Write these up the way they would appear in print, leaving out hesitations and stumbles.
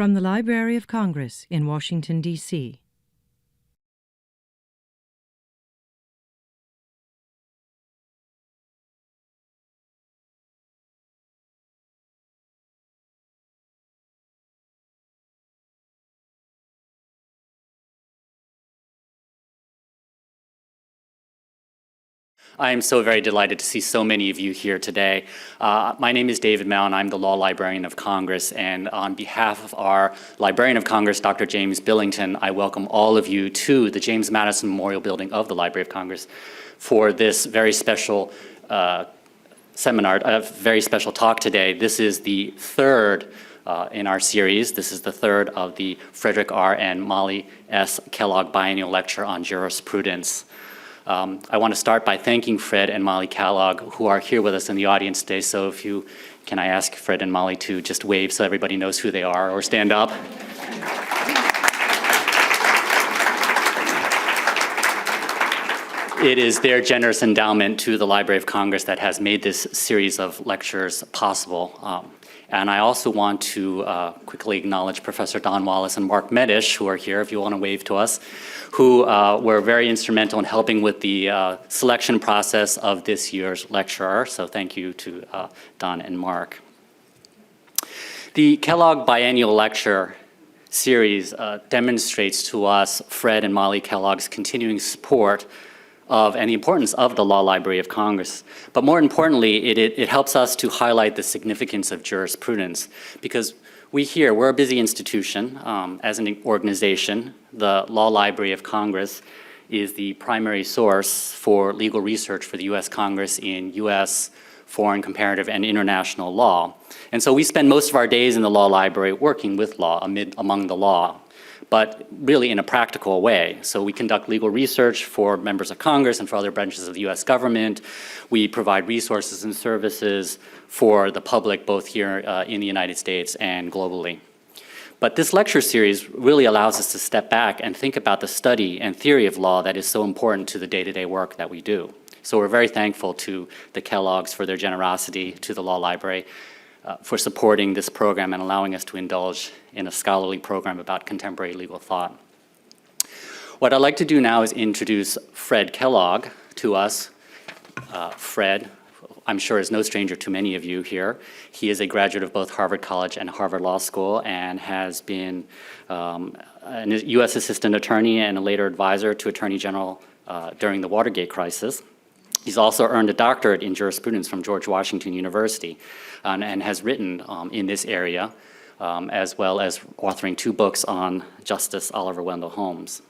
From the Library of Congress in Washington, D.C. I am so very delighted to see so many of you here today. My name is David Mao, and I'm the Law Librarian of Congress. And on behalf of our Librarian of Congress, Dr. James Billington, I welcome all of you to the James Madison Memorial Building of the Library of Congress for this very special seminar, a very special talk today. This is the third in our series. This is the third of the Frederic R. and Molly S. Kellogg Biennial Lecture on Jurisprudence. I want to start by thanking Fred and Molly Kellogg, who are here with us in the audience today. So can I ask Fred and Molly to just wave so everybody knows who they are, or stand up? It is their generous endowment to the Library of Congress that has made this series of lectures possible. And I also want to quickly acknowledge Professor Don Wallace and Mark Medish, who are here, if you want to wave to us, who were very instrumental in helping with the selection process of this year's lecturer. So thank you to Don and Mark. The Kellogg Biennial Lecture series demonstrates to us Fred and Molly Kellogg's continuing support of and the importance of the Law Library of Congress. But more importantly, it helps us to highlight the significance of jurisprudence, because we're a busy institution as an organization. The Law Library of Congress is the primary source for legal research for the U.S. Congress in U.S., foreign, comparative, and international law. And so we spend most of our days in the Law Library working with law, among the law, but really in a practical way. So we conduct legal research for members of Congress and for other branches of the US government. We provide resources and services for the public, both here in the United States and globally. But this lecture series really allows us to step back and think about the study and theory of law that is so important to the day-to-day work that we do. So we're very thankful to the Kelloggs for their generosity, to the Law Library, for supporting this program and allowing us to indulge in a scholarly program about contemporary legal thought. What I'd like to do now is introduce Fred Kellogg to us. Fred, I'm sure, is no stranger to many of you here. He is a graduate of both Harvard College and Harvard Law School, and has been a U.S. Assistant Attorney and a later advisor to Attorney General during the Watergate crisis. He's also earned a doctorate in jurisprudence from George Washington University, and has written in this area, as well as authoring 2 books on Justice Oliver Wendell Holmes.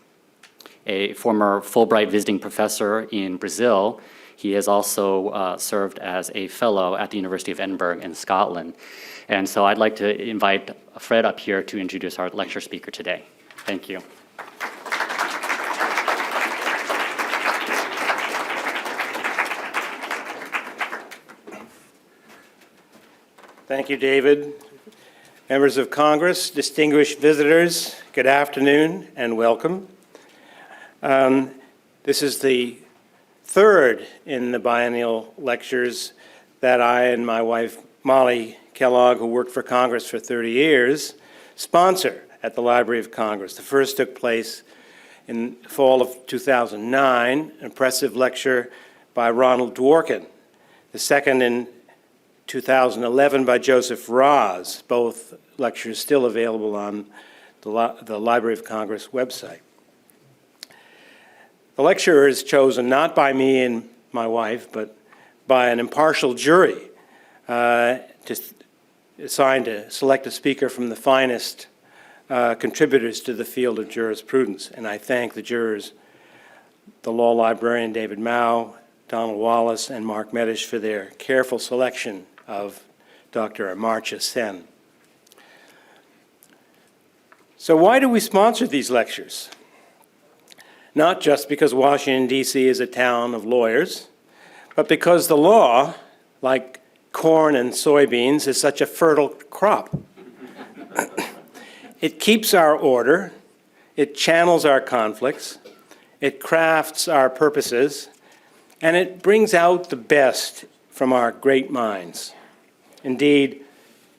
A former Fulbright visiting professor in Brazil, he has also served as a fellow at the University of Edinburgh in Scotland. And so I'd like to invite Fred up here to introduce our lecture speaker today. Thank you. Thank you, David. Members of Congress, distinguished visitors, good afternoon and welcome. This is the third in the biennial lectures that I and my wife, Molly Kellogg, who worked for Congress for 30 years, sponsor at the Library of Congress. The first took place in fall of 2009, an impressive lecture by Ronald Dworkin. The second in 2011 by Joseph Roz, both lectures still available on the Library of Congress website. The lecturer is chosen not by me and my wife, but by an impartial jury assigned to select a speaker from the finest contributors to the field of jurisprudence. And I thank the jurors, the law librarian David Mao, Donald Wallace, and Mark Medish for their careful selection of Dr. Amartya Sen. So why do we sponsor these lectures? Not just because Washington, D.C. is a town of lawyers, but because the law, like corn and soybeans, is such a fertile crop. It keeps our order, it channels our conflicts, it crafts our purposes, and it brings out the best from our great minds. Indeed,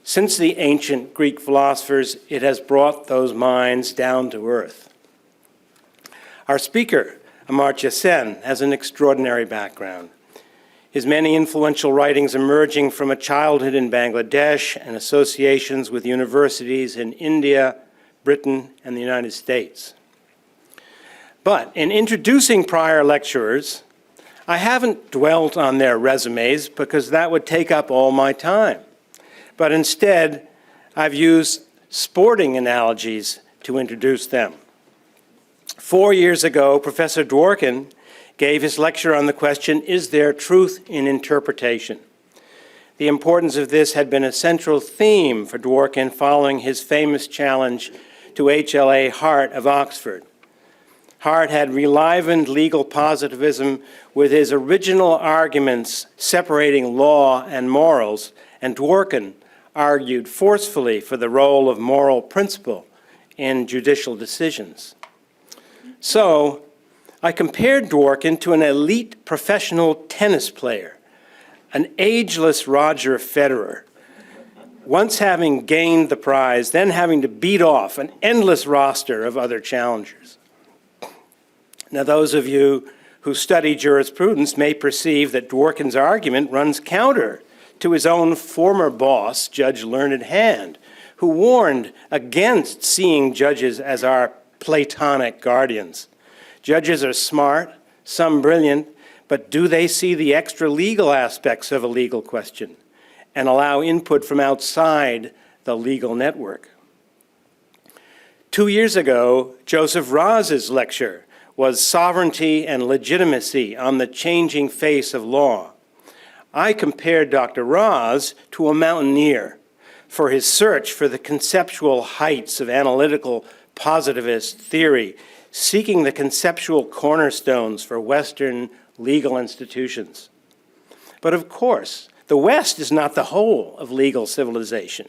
Since the ancient Greek philosophers, it has brought those minds down to earth. Our speaker, Amartya Sen, has an extraordinary background. His many influential writings emerging from a childhood in Bangladesh and associations with universities in India, Britain, and the United States. But in introducing prior lecturers, I haven't dwelt on their resumes because that would take up all my time. But instead, I've used sporting analogies to introduce them. 4 years ago, Professor Dworkin gave his lecture on the question, "Is there truth in interpretation?" The importance of this had been a central theme for Dworkin following his famous challenge to HLA Hart of Oxford. Hart had relivened legal positivism with his original arguments separating law and morals, and Dworkin argued forcefully for the role of moral principle in judicial decisions. So, I compared Dworkin to an elite professional tennis player, an ageless Roger Federer, once having gained the prize, then having to beat off an endless roster of other challengers. Now, those of you who study jurisprudence may perceive that Dworkin's argument runs counter to his own former boss, Judge Learned Hand, who warned against seeing judges as our Platonic guardians. Judges are smart, some brilliant, but do they see the extra legal aspects of a legal question and allow input from outside the legal network? 2 years ago, Joseph Raz's lecture was Sovereignty and Legitimacy on the Changing Face of Law. I compared Dr. Raz to a mountaineer for his search for the conceptual heights of analytical positivist theory, seeking the conceptual cornerstones for Western legal institutions. But of course, the West is not the whole of legal civilization.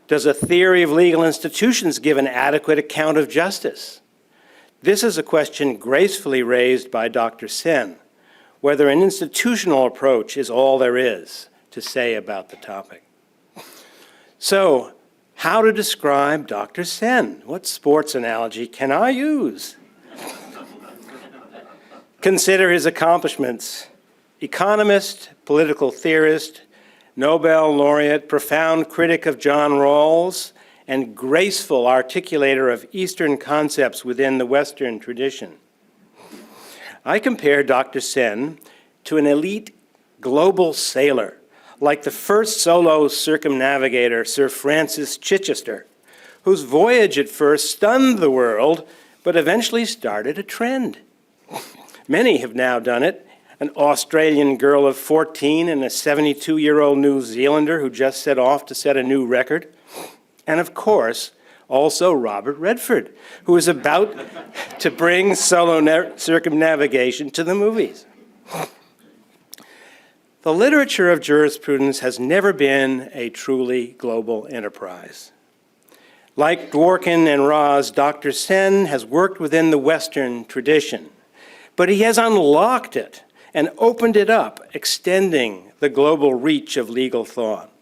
Does a theory of legal institutions give an adequate account of justice? This is a question gracefully raised by Dr. Sen, whether an institutional approach is all there is to say about the topic. So, how to describe Dr. Sen? What sports analogy can I use? Consider his accomplishments. Economist, political theorist, Nobel laureate, profound critic of John Rawls, and graceful articulator of Eastern concepts within the Western tradition. I compare Dr. Sen to an elite global sailor, like the first solo circumnavigator, Sir Francis Chichester, whose voyage at first stunned the world, but eventually started a trend. Many have now done it. An Australian girl of 14 and a 72-year-old New Zealander who just set off to set a new record. And of course, also Robert Redford, who is about to bring solo circumnavigation to the movies. The literature of jurisprudence has never been a truly global enterprise. Like Dworkin and Raz, Dr. Sen has worked within the Western tradition, but he has unlocked it and opened it up, extending the global reach of legal thought.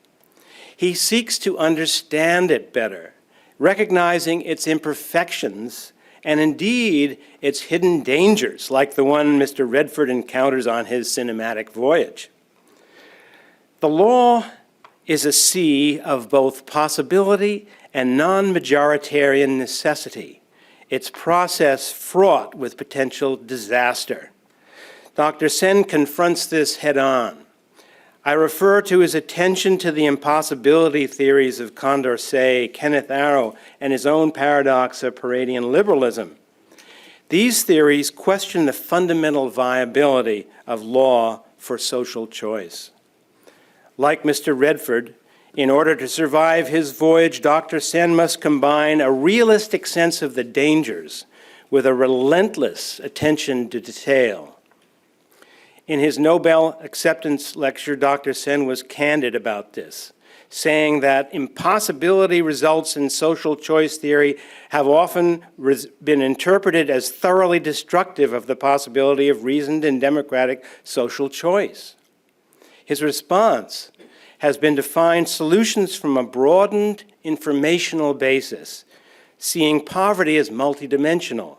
He seeks to understand it better, recognizing its imperfections and indeed its hidden dangers, like the one Mr. Redford encounters on his cinematic voyage. The law is a sea of both possibility and non-majoritarian necessity, its process fraught with potential disaster. Dr. Sen confronts this head-on. I refer to his attention to the impossibility theories of Condorcet, Kenneth Arrow, and his own paradox of Paradian liberalism. These theories question the fundamental viability of law for social choice. Like Mr. Redford, in order to survive his voyage, Dr. Sen must combine a realistic sense of the dangers with a relentless attention to detail. In his Nobel acceptance lecture, Dr. Sen was candid about this, saying that impossibility results in social choice theory have often been interpreted as thoroughly destructive of the possibility of reasoned and democratic social choice. His response, has been to find solutions from a broadened informational basis, seeing poverty as multidimensional,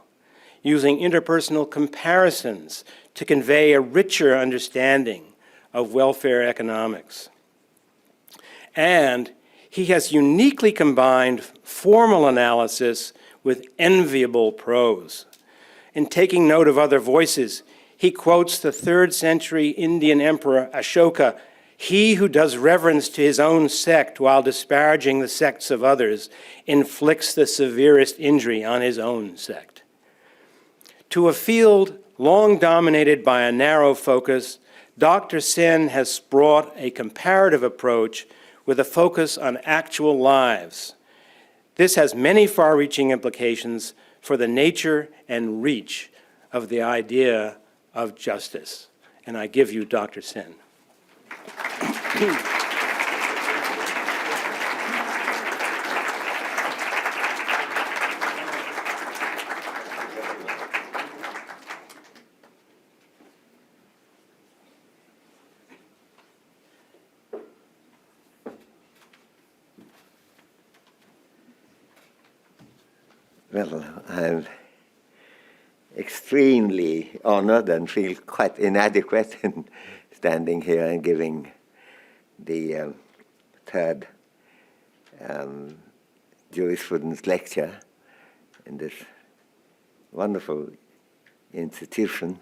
using interpersonal comparisons to convey a richer understanding of welfare economics. And he has uniquely combined formal analysis with enviable prose. In taking note of other voices, he quotes the 3rd century Indian emperor Ashoka, "He who does reverence to his own sect while disparaging the sects of others inflicts the severest injury on his own sect." To a field long dominated by a narrow focus, Dr. Sen has brought a comparative approach with a focus on actual lives. This has many far-reaching implications for the nature and reach of the idea of justice. And I give you Dr. Sen. Well, I'm extremely honored and feel quite inadequate in standing here and giving the 3rd Jurisprudence lecture in this wonderful institution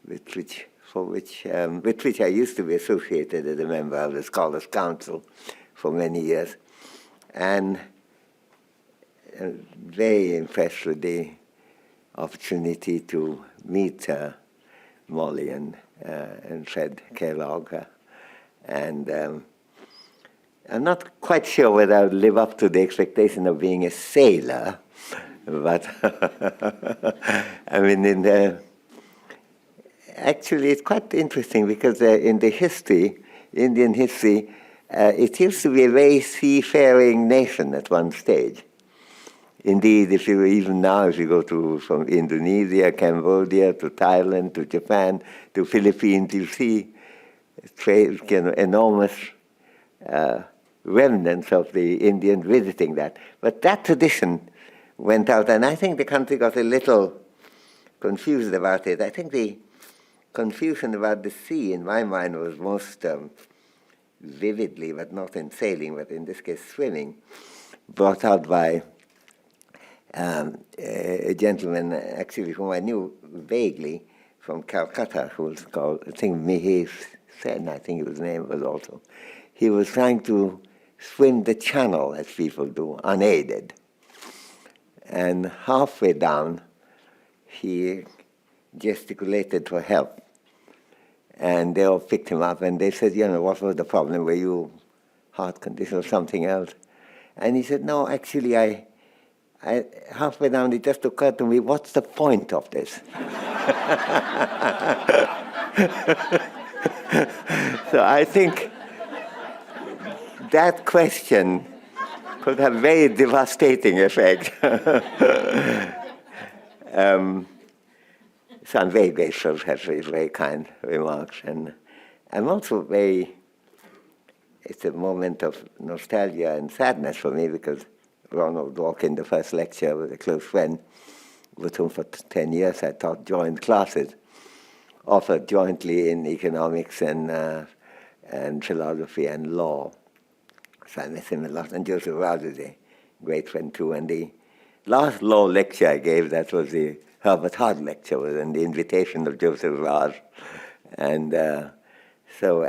with which I used to be associated as a member of the Scholars' Council for many years, and very impressed with the opportunity to meet Molly and Fred Kellogg. And I'm not quite sure whether I would live up to the expectation of being a sailor, but I mean, actually it's quite interesting because in the history, Indian history, it used to be a very seafaring nation at one stage. Indeed, if you go from Indonesia, Cambodia, to Thailand, to Japan, to Philippines, you see enormous remnants of the Indians visiting that. But that tradition went out, and I think the country got a little confused about it. I think the confusion about the sea, in my mind, was most vividly, but not in sailing, but in this case swimming, brought out by a gentleman, actually, whom I knew vaguely from Calcutta, who was called, I think, Amartya Sen, I think his name was also. He was trying to swim the channel, as people do, unaided. And halfway down, he gesticulated for help. And they all picked him up, and they said, what was the problem? Were you heart condition or something else? And he said, no, actually, I halfway down, it just occurred to me, what's the point of this? So I think that question could have very devastating effect. So I'm very grateful for his very kind remarks. And I'm also it's a moment of nostalgia and sadness for me because Ronald Dworkin, the first lecturer, was a close friend with whom for 10 years I taught joint classes, offered jointly in economics and philosophy and law. So I met him a lot, and Joseph Raz is a great friend too. And the last law lecture I gave, that was the Herbert Hart lecture, was in the invitation of Joseph Raz. And so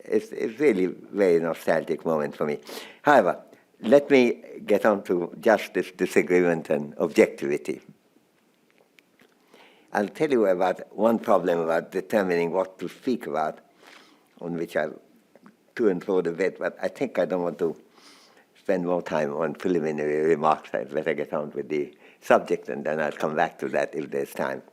it's really a very nostalgic moment for me. However, let me get on to justice, disagreement, and objectivity. I'll tell you about one problem about determining what to speak about, on which I'll to and fro a bit, but I think I don't want to spend more time on preliminary remarks. I'd better get on with the subject, and then I'll come back to that if there's time.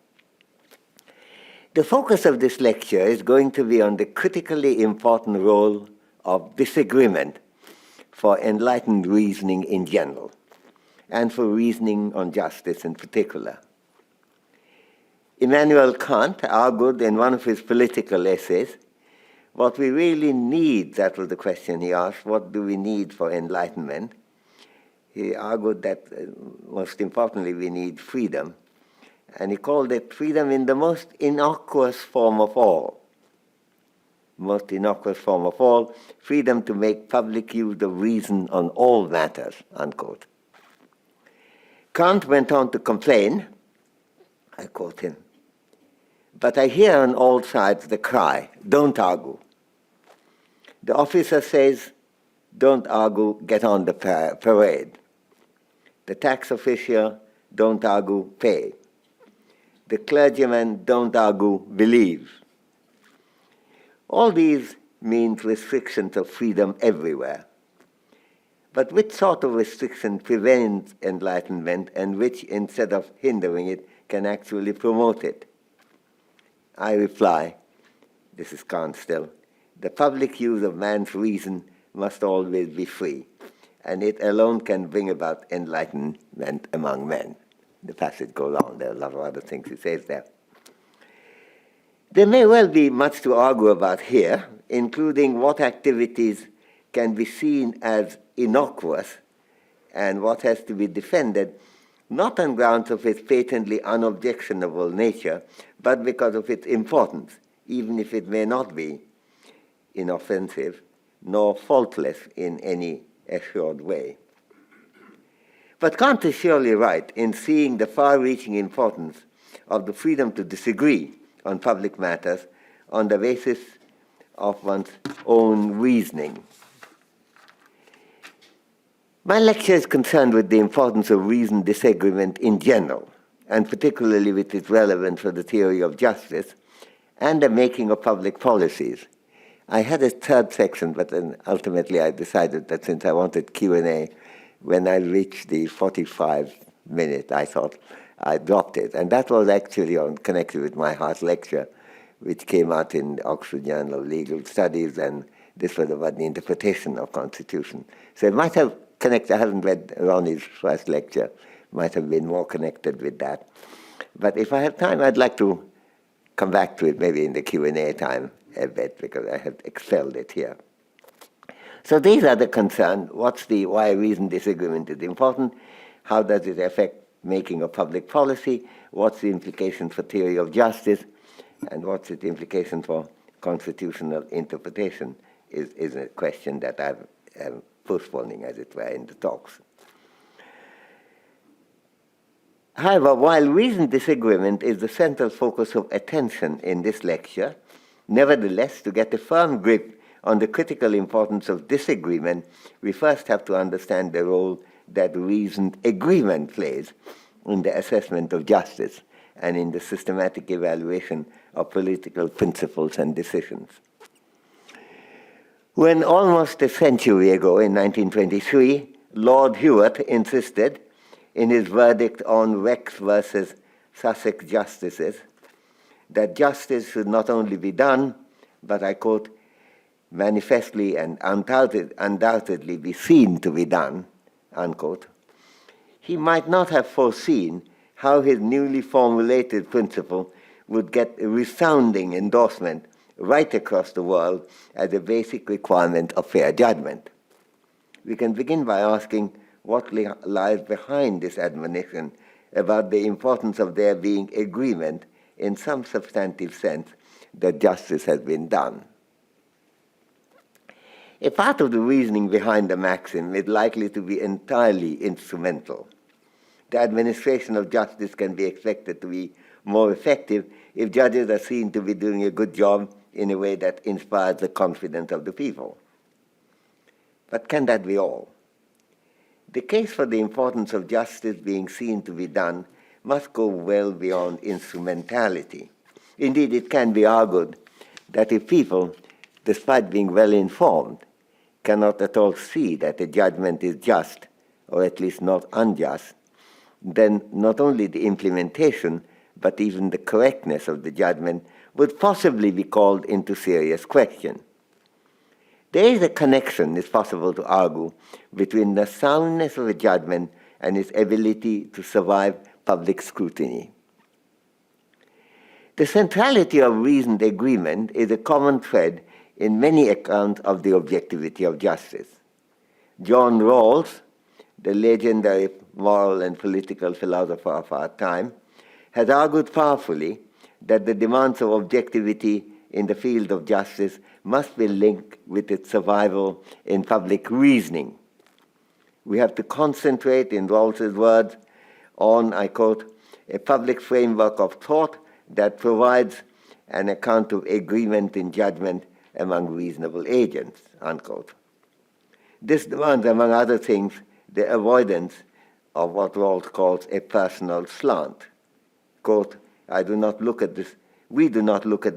The focus of this lecture is going to be on the critically important role of disagreement for enlightened reasoning in general, and for reasoning on justice in particular. Immanuel Kant argued in one of his political essays, what we really need, that was the question he asked, what do we need for enlightenment? He argued that most importantly we need freedom, and he called it freedom in the most innocuous form of all. Most innocuous form of all, freedom to make public use of reason on all matters, unquote. Kant went on to complain, I quote him, "But I hear on all sides the cry, don't argue. The officer says, don't argue, get on the parade. The tax official, don't argue, pay. The clergyman, don't argue, believe." All these mean restrictions of freedom everywhere. But which sort of restriction prevents enlightenment and which, instead of hindering it, can actually promote it? I reply, this is Kant still, the public use of man's reason must always be free, and it alone can bring about enlightenment among men. The passage goes on, there are a lot of other things he says there. There may well be much to argue about here, including what activities can be seen as innocuous and what has to be defended, not on grounds of its patently unobjectionable nature, but because of its importance, even if it may not be inoffensive nor faultless in any assured way. But Kant is surely right in seeing the far-reaching importance of the freedom to disagree on public matters on the basis of one's own reasoning. My lecture is concerned with the importance of reasoned disagreement in general, and particularly with its relevance for the theory of justice and the making of public policies. I had a third section, but then ultimately I decided that since I wanted Q&A, when I reached the 45-minute, I thought I dropped it. And that was actually connected with my Hart lecture, which came out in the Oxford Journal of Legal Studies, and this was about the interpretation of Constitution. So it might have connected, I haven't read Ronnie's first lecture, might have been more connected with that. But if I have time, I'd like to come back to it maybe in the Q&A time a bit, because I have excelled it here. So these are the concerns. Why reasoned disagreement is important? How does it affect making of public policy? What's the implication for theory of justice? And what's its implication for constitutional interpretation is a question that I'm postponing, as it were, in the talks. However, while reasoned disagreement is the central focus of attention in this lecture, nevertheless, to get a firm grip on the critical importance of disagreement, we first have to understand the role that reasoned agreement plays in the assessment of justice and in the systematic evaluation of political principles and decisions. When almost a century ago, in 1923, Lord Hewitt insisted in his verdict on Rex versus Sussex justices that justice should not only be done, but, I quote, manifestly and undoubtedly be seen to be done, unquote, he might not have foreseen how his newly formulated principle would get a resounding endorsement right across the world as a basic requirement of fair judgment. We can begin by asking what lies behind this admonition about the importance of there being agreement in some substantive sense that justice has been done. A part of the reasoning behind the maxim is likely to be entirely instrumental. The administration of justice can be expected to be more effective if judges are seen to be doing a good job in a way that inspires the confidence of the people. But can that be all? The case for the importance of justice being seen to be done must go well beyond instrumentality. Indeed, it can be argued that if people, despite being well informed, cannot at all see that a judgment is just, or at least not unjust, then not only the implementation, but even the correctness of the judgment would possibly be called into serious question. There is a connection, it's possible to argue, between the soundness of a judgment and its ability to survive public scrutiny. The centrality of reasoned agreement is a common thread in many accounts of the objectivity of justice. John Rawls, the legendary moral and political philosopher of our time, has argued powerfully that the demands of objectivity in the field of justice must be linked with its survival in public reasoning. We have to concentrate, in Rawls's words, on, I quote, a public framework of thought that provides an account of agreement in judgment among reasonable agents, unquote. This demands, among other things, the avoidance of what Rawls calls a personal slant. Quote, we do not look at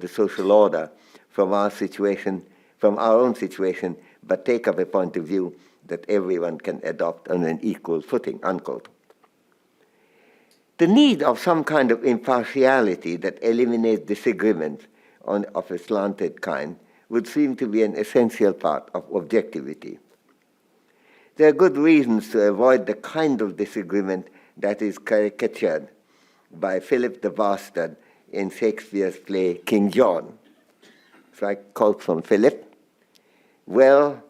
the social order from our own situation, but take up a point of view that everyone can adopt on an equal footing, unquote. The need of some kind of impartiality that eliminates disagreement of a slanted kind would seem to be an essential part of objectivity. There are good reasons to avoid the kind of disagreement that is caricatured by Philip the Bastard in Shakespeare's play King John. So I quote from Philip, "Well,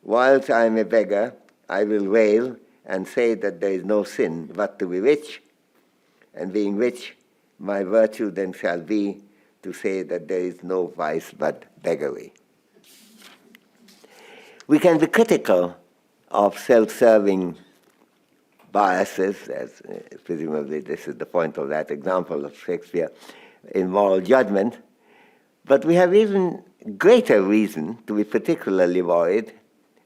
whilst I am a beggar, I will rail and say that there is no sin but to be rich, and being rich, my virtue then shall be to say that there is no vice but beggary." We can be critical of self-serving biases, as presumably this is the point of that example of Shakespeare in moral judgment, but we have even greater reason to be particularly worried,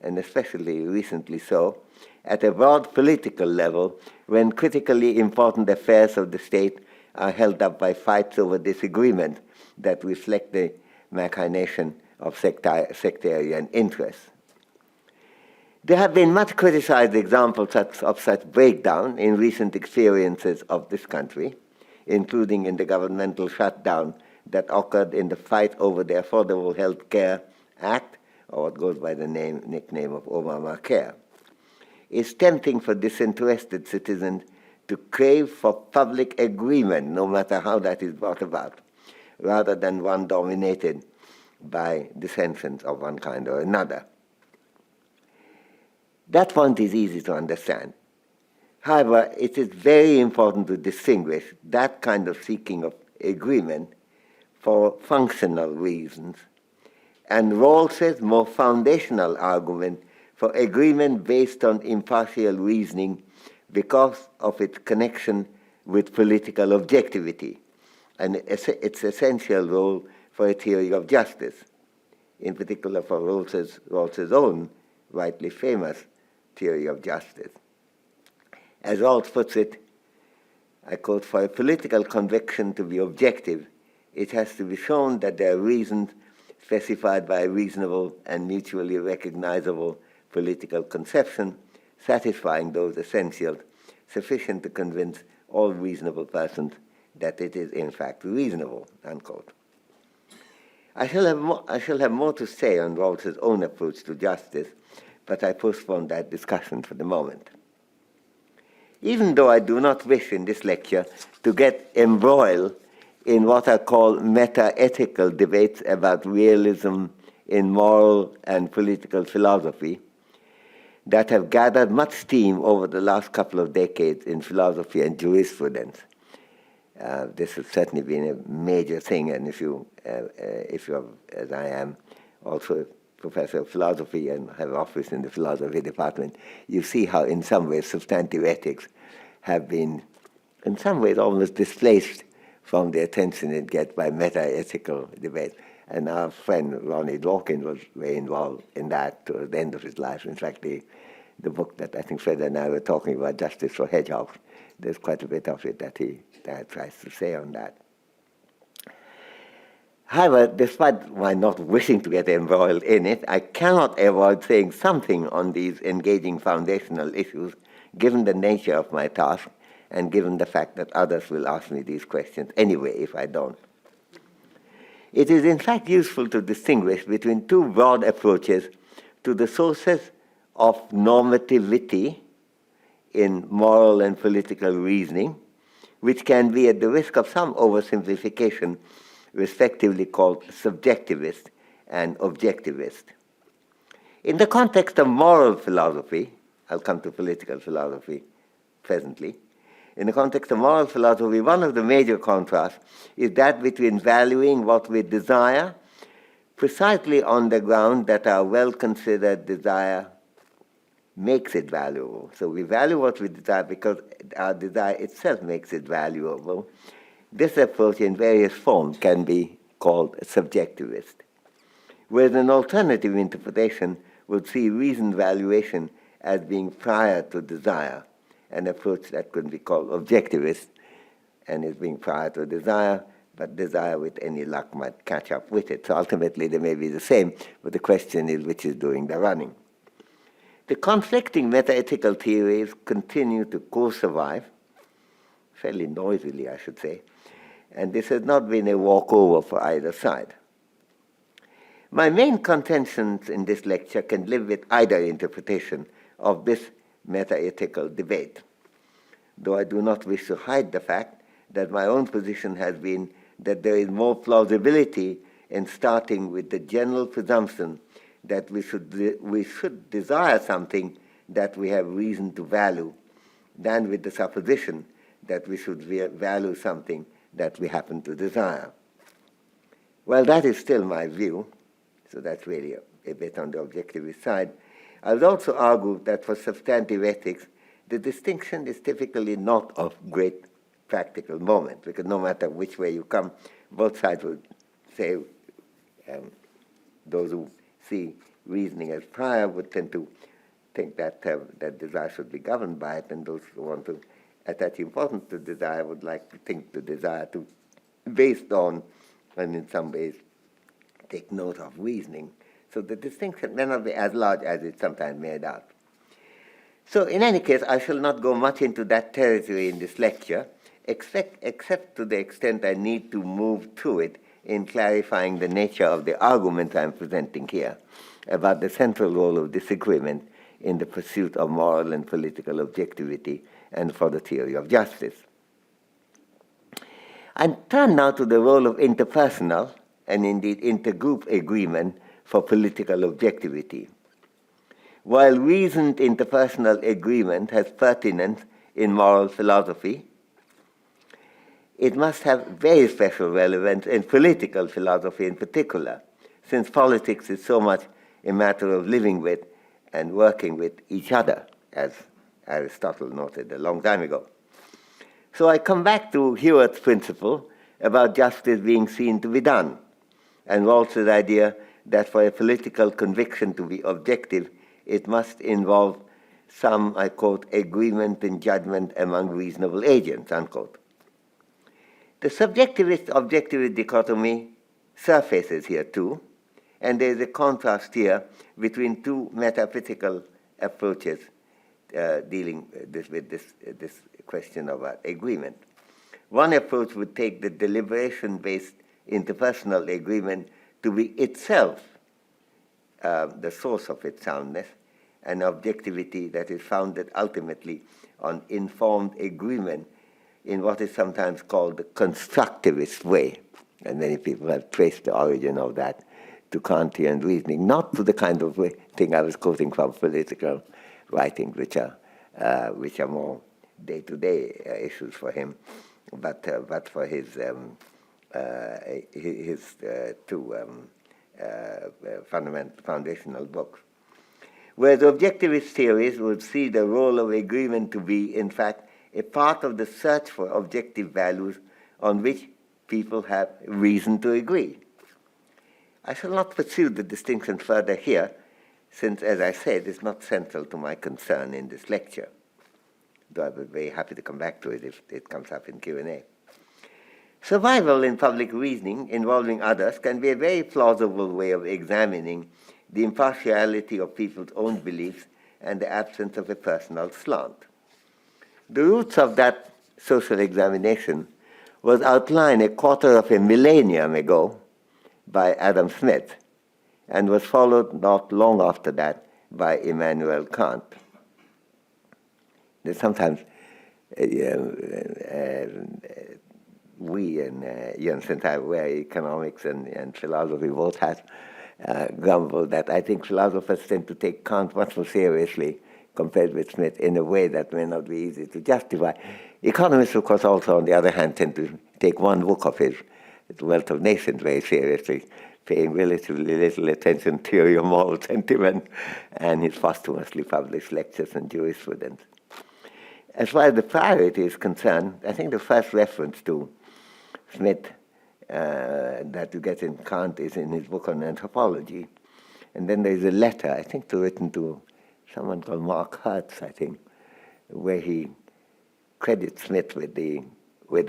and especially recently so, at a broad political level when critically important affairs of the state are held up by fights over disagreement that reflect the machination of sectarian interests. There have been much criticized examples of such breakdown in recent experiences of this country, including in the governmental shutdown that occurred in the fight over the Affordable Health Care Act, or what goes by the nickname of Obamacare. It's tempting for disinterested citizens to crave for public agreement, no matter how that is brought about, rather than one dominated by dissensions of one kind or another. That point is easy to understand. However, it is very important to distinguish that kind of seeking of agreement for functional reasons and Rawls's more foundational argument for agreement based on impartial reasoning because of its connection with political objectivity and its essential role for a theory of justice, in particular for Rawls's own rightly famous theory of justice. As Rawls puts it, I quote, "For a political conviction to be objective, it has to be shown that there are reasons specified by a reasonable and mutually recognizable political conception, satisfying those essentials, sufficient to convince all reasonable persons that it is in fact reasonable," unquote. I shall have more to say on Rawls's own approach to justice, but I postpone that discussion for the moment. Even though I do not wish in this lecture to get embroiled in what are called meta-ethical debates about realism in moral and political philosophy that have gathered much steam over the last couple of decades in philosophy and jurisprudence. This has certainly been a major thing, and if you are, as I am, also professor of philosophy and have an office in the philosophy department, you see how in some ways substantive ethics have been in some ways almost displaced from the attention it gets by meta-ethical debate. And our friend Ronnie Dawkins was very involved in that towards the end of his life. In fact, the book that I think Fred and I were talking about, Justice for Hedgehogs, there's quite a bit of it that he tries to say on that. However, despite my not wishing to get embroiled in it, I cannot avoid saying something on these engaging foundational issues, given the nature of my task and given the fact that others will ask me these questions anyway if I don't. It is in fact useful to distinguish between two broad approaches to the sources of normativity in moral and political reasoning, which can be, at the risk of some oversimplification, respectively called subjectivist and objectivist. In the context of moral philosophy, I'll come to political philosophy presently. In the context of moral philosophy, one of the major contrasts is that between valuing what we desire precisely on the ground that our well-considered desire makes it valuable. So we value what we desire because our desire itself makes it valuable. This approach in various forms can be called subjectivist, whereas an alternative interpretation would see reasoned valuation as being prior to desire, an approach that could be called objectivist and is being prior to desire, but desire with any luck might catch up with it. So ultimately they may be the same, but the question is which is doing the running. The conflicting metaethical theories continue to co-survive, fairly noisily I should say, and this has not been a walkover for either side. My main contentions in this lecture can live with either interpretation of this metaethical debate, though I do not wish to hide the fact that my own position has been that there is more plausibility in starting with the general presumption that we should desire something that we have reason to value than with the supposition that we should value something that we happen to desire. Well, that is still my view, so that's really a bit on the objectivist side. I would also argue that for substantive ethics, the distinction is typically not of great practical moment, because no matter which way you come, both sides would say, those who see reasoning as prior would tend to think that that desire should be governed by it, and those who want to attach importance to desire would like to think the desire to based on, and in some ways, take note of reasoning. So the distinction may not be as large as it's sometimes made out. So in any case, I shall not go much into that territory in this lecture, except to the extent I need to move through it in clarifying the nature of the argument I'm presenting here about the central role of disagreement in the pursuit of moral and political objectivity and for the theory of justice. I turn now to the role of interpersonal and indeed intergroup agreement for political objectivity. While reasoned interpersonal agreement has pertinence in moral philosophy, it must have very special relevance in political philosophy in particular, since politics is so much a matter of living with and working with each other, as Aristotle noted a long time ago. So I come back to Hewitt's principle about justice being seen to be done, and Rawls's idea that for a political conviction to be objective, it must involve some, I quote, agreement in judgment among reasonable agents, unquote. The subjectivist-objectivist dichotomy surfaces here too, and there is a contrast here between two metaphysical approaches dealing with this question of agreement. One approach would take the deliberation-based interpersonal agreement to be itself the source of its soundness, an objectivity that is founded ultimately on informed agreement in what is sometimes called the constructivist way. And many people have traced the origin of that to Kantian reasoning, not to the kind of thing I was quoting from political writings, which are more day-to-day issues for him, but for his two foundational books. Whereas objectivist theories would see the role of agreement to be, in fact, a part of the search for objective values on which people have reason to agree. I shall not pursue the distinction further here, since, as I said, it's not central to my concern in this lecture, though I would be very happy to come back to it if it comes up in Q&A. Survival in public reasoning involving others can be a very plausible way of examining the impartiality of people's own beliefs and the absence of a personal slant. The roots of that social examination was outlined a quarter of a millennium ago by Adam Smith and was followed not long after that by Immanuel Kant. There's sometimes we and since I wear economics and philosophy both hats, grumble that I think philosophers tend to take Kant much more seriously compared with Smith in a way that may not be easy to justify. Economists, of course, also, on the other hand, tend to take one book of his, The Wealth of Nations, very seriously, paying relatively little attention to theory of moral sentiment and his posthumously published lectures on jurisprudence. As far as the priority is concerned, I think the first reference to Smith that you get in Kant is in his book on anthropology. And then there's a letter, I think, written to someone called Mark Hertz, I think, where he credits Smith with the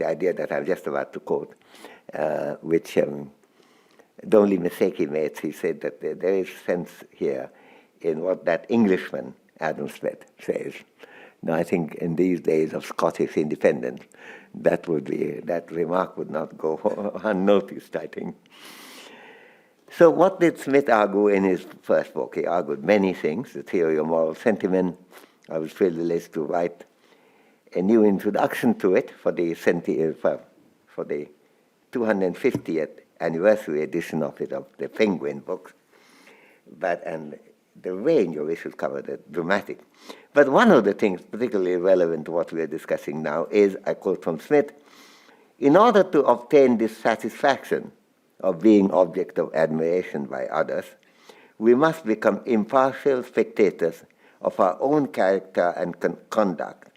idea that I'm just about to quote, which the only mistake he made, he said that there is sense here in what that Englishman, Adam Smith, says. Now, I think in these days of Scottish independence, that remark would not go unnoticed, I think. So what did Smith argue in his first book? He argued many things, the theory of moral sentiment. I was privileged to write a new introduction to it for the 250th anniversary edition of it, of the Penguin books. And the range of issues covered are dramatic. But one of the things particularly relevant to what we are discussing now is, I quote from Smith, "In order to obtain this satisfaction of being object of admiration by others, we must become impartial spectators of our own character and conduct.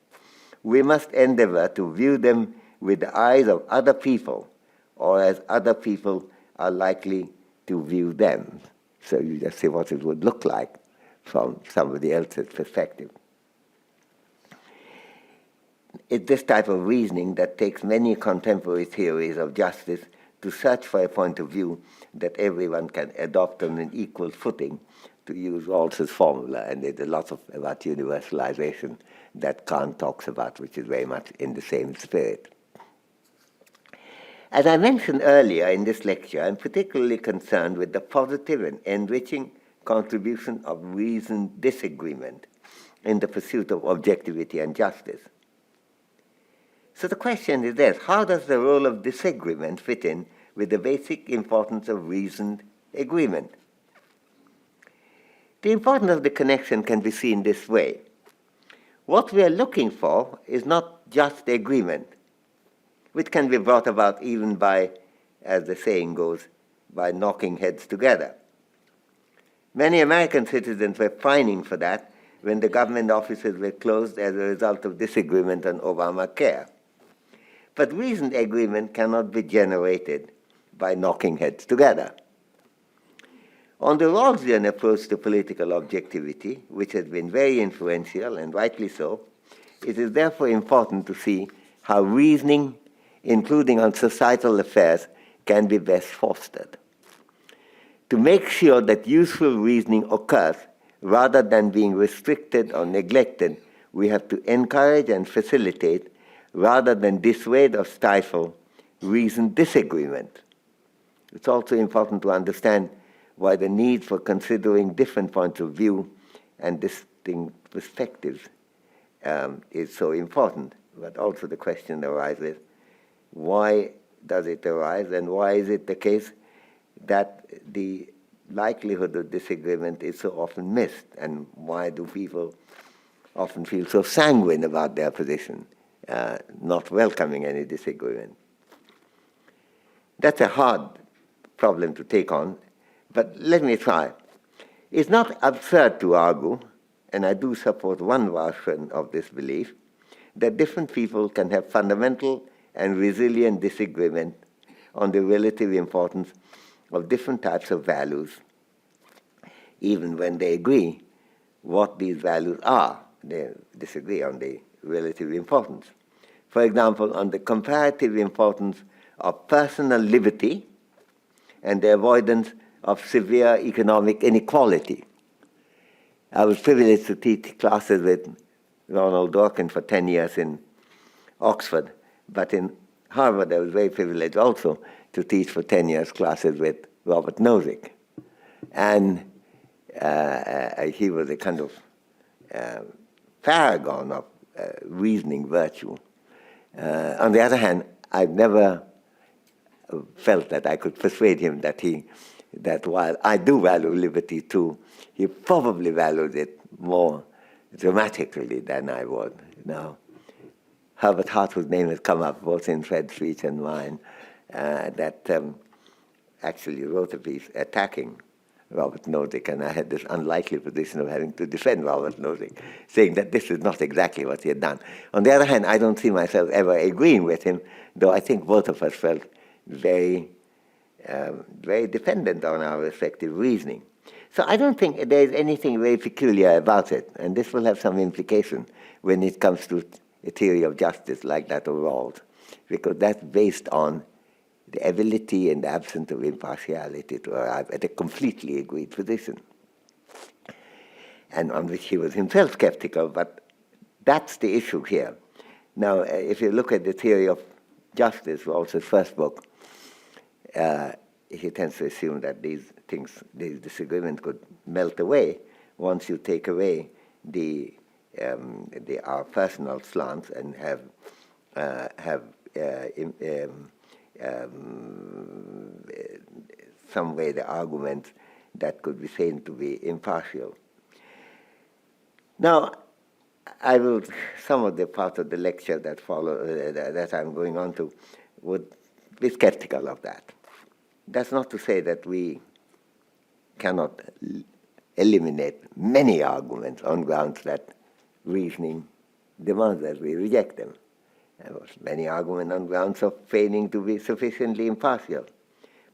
We must endeavor to view them with the eyes of other people, or as other people are likely to view them." So you just see what it would look like from somebody else's perspective. It's this type of reasoning that takes many contemporary theories of justice to search for a point of view that everyone can adopt on an equal footing, to use Rawls's formula, and there's a lot about universalization that Kant talks about, which is very much in the same spirit. As I mentioned earlier in this lecture, I'm particularly concerned with the positive and enriching contribution of reasoned disagreement in the pursuit of objectivity and justice. So the question is this: how does the role of disagreement fit in with the basic importance of reasoned agreement? The importance of the connection can be seen this way. What we are looking for is not just agreement, which can be brought about even by, as the saying goes, by knocking heads together. Many American citizens were pining for that when the government offices were closed as a result of disagreement on Obamacare. But reasoned agreement cannot be generated by knocking heads together. On the Rawlsian approach to political objectivity, which has been very influential, and rightly so, it is therefore important to see how reasoning, including on societal affairs, can be best fostered. To make sure that useful reasoning occurs rather than being restricted or neglected, we have to encourage and facilitate, rather than dissuade or stifle, reasoned disagreement. It's also important to understand why the need for considering different points of view and distinct perspectives is so important. But also the question arises, why does it arise, and why is it the case that the likelihood of disagreement is so often missed, and why do people often feel so sanguine about their position, not welcoming any disagreement? That's a hard problem to take on, but let me try. It's not absurd to argue, and I do support one version of this belief, that different people can have fundamental and resilient disagreement on the relative importance of different types of values, even when they agree what these values are. They disagree on the relative importance. For example, on the comparative importance of personal liberty and the avoidance of severe economic inequality. I was privileged to teach classes with Ronald Dworkin for 10 years in Oxford, but in Harvard I was very privileged also to teach for 10 years classes with Robert Nozick. And he was a kind of paragon of reasoning virtue. On the other hand, I've never felt that I could persuade him that he that while I do value liberty too, he probably valued it more dramatically than I would. Now, Herbert Hartwood's name has come up both in Fred's speech and mine, that actually wrote a piece attacking Robert Nozick, and I had this unlikely position of having to defend Robert Nozick, saying that this is not exactly what he had done. On the other hand, I don't see myself ever agreeing with him, though I think both of us felt very dependent on our respective reasoning. So I don't think there is anything very peculiar about it, and this will have some implication when it comes to a theory of justice like that of Rawls, because that's based on the ability and the absence of impartiality to arrive at a completely agreed position, and on which he was himself skeptical, but that's the issue here. Now, if you look at the theory of justice, Rawls's first book, he tends to assume that these disagreements could melt away once you take away our personal slants and have some way the arguments that could be seen to be impartial. Now, some of the part of the lecture that follow that I'm going on to would be skeptical of that. That's not to say that we cannot eliminate many arguments on grounds that reasoning demands that we reject them. There was many arguments on grounds of feigning to be sufficiently impartial.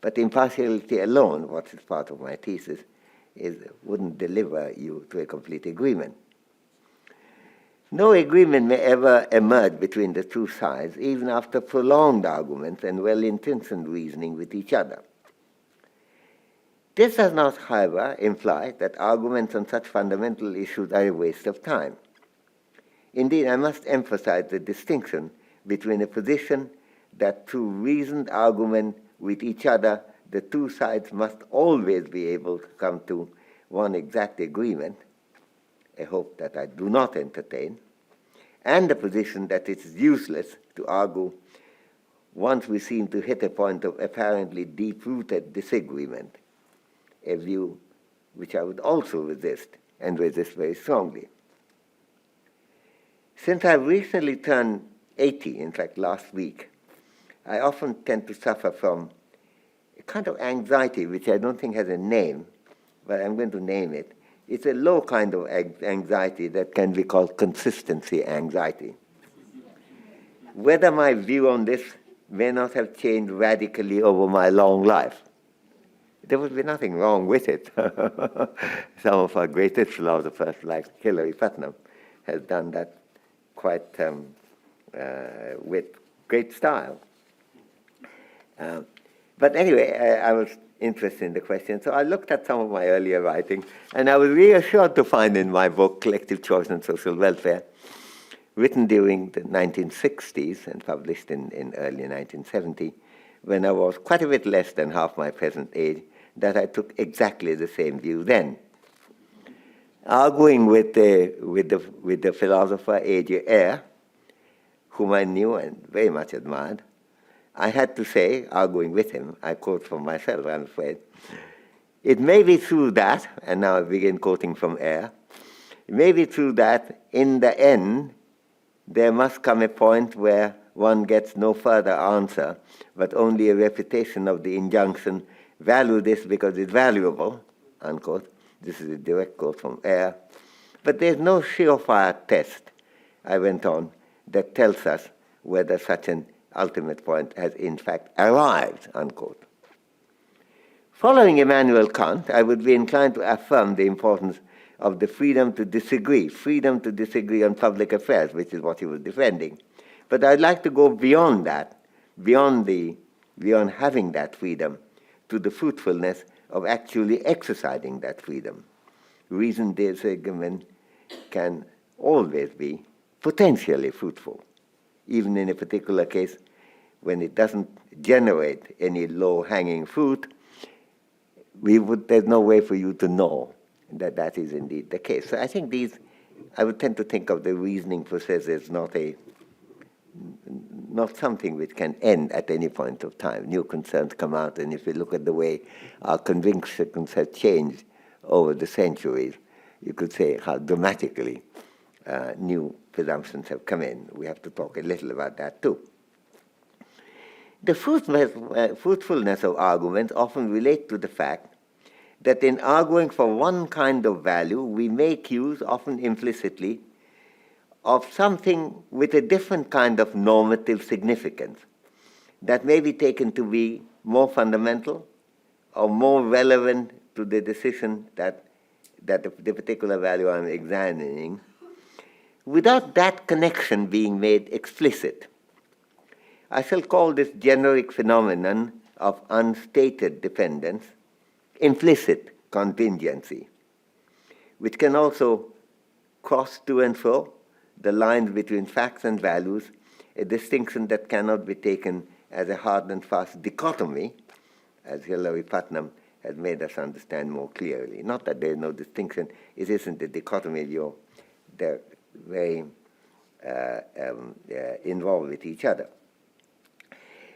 But impartiality alone, what is part of my thesis, wouldn't deliver you to a complete agreement. No agreement may ever emerge between the two sides, even after prolonged arguments and well-intentioned reasoning with each other. This does not, however, imply that arguments on such fundamental issues are a waste of time. Indeed, I must emphasize the distinction between a position that through reasoned argument with each other, the two sides must always be able to come to one exact agreement, a hope that I do not entertain, and the position that it is useless to argue once we seem to hit a point of apparently deep-rooted disagreement, a view which I would also resist, and resist very strongly. Since I've recently turned 80, in fact last week, I often tend to suffer from a kind of anxiety which I don't think has a name, but I'm going to name it. It's a low kind of anxiety that can be called consistency anxiety. Whether my view on this may not have changed radically over my long life. There would be nothing wrong with it. Some of our greatest philosophers, like Hilary Putnam, has done that quite with great style. But anyway, I was interested in the question, so I looked at some of my earlier writing, and I was reassured to find in my book, Collective Choice and Social Welfare, written during the 1960s and published in early 1970, when I was quite a bit less than half my present age, that I took exactly the same view then. Arguing with the philosopher A.J. Ayer, whom I knew and very much admired, I had to say, arguing with him, I quote from myself, I'm afraid, it may be true that, and now I begin quoting from Ayer, it may be true that in the end, there must come a point where one gets no further answer, but only a repetition of the injunction, value this because it's valuable, unquote. This is a direct quote from Ayer. But there's no surefire test, I went on, that tells us whether such an ultimate point has in fact arrived, unquote. Following Immanuel Kant, I would be inclined to affirm the importance of the freedom to disagree on public affairs, which is what he was defending. But I'd like to go beyond that, beyond having that freedom, to the fruitfulness of actually exercising that freedom. Reasoned disagreement can always be potentially fruitful, even in a particular case when it doesn't generate any low-hanging fruit. There's no way for you to know that that is indeed the case. So I think I would tend to think of the reasoning process as not not something which can end at any point of time. New concerns come out, and if you look at the way our convictions have changed over the centuries, you could say how dramatically new presumptions have come in. We have to talk a little about that too. The fruitfulness of arguments often relate to the fact that in arguing for one kind of value, we make use, often implicitly, of something with a different kind of normative significance that may be taken to be more fundamental or more relevant to the decision that the particular value I'm examining, without that connection being made explicit. I shall call this generic phenomenon of unstated dependence implicit contingency, which can also cross to and fro the lines between facts and values, a distinction that cannot be taken as a hard and fast dichotomy, as Hilary Putnam has made us understand more clearly. Not that there is no distinction, it isn't a dichotomy, they're very involved with each other.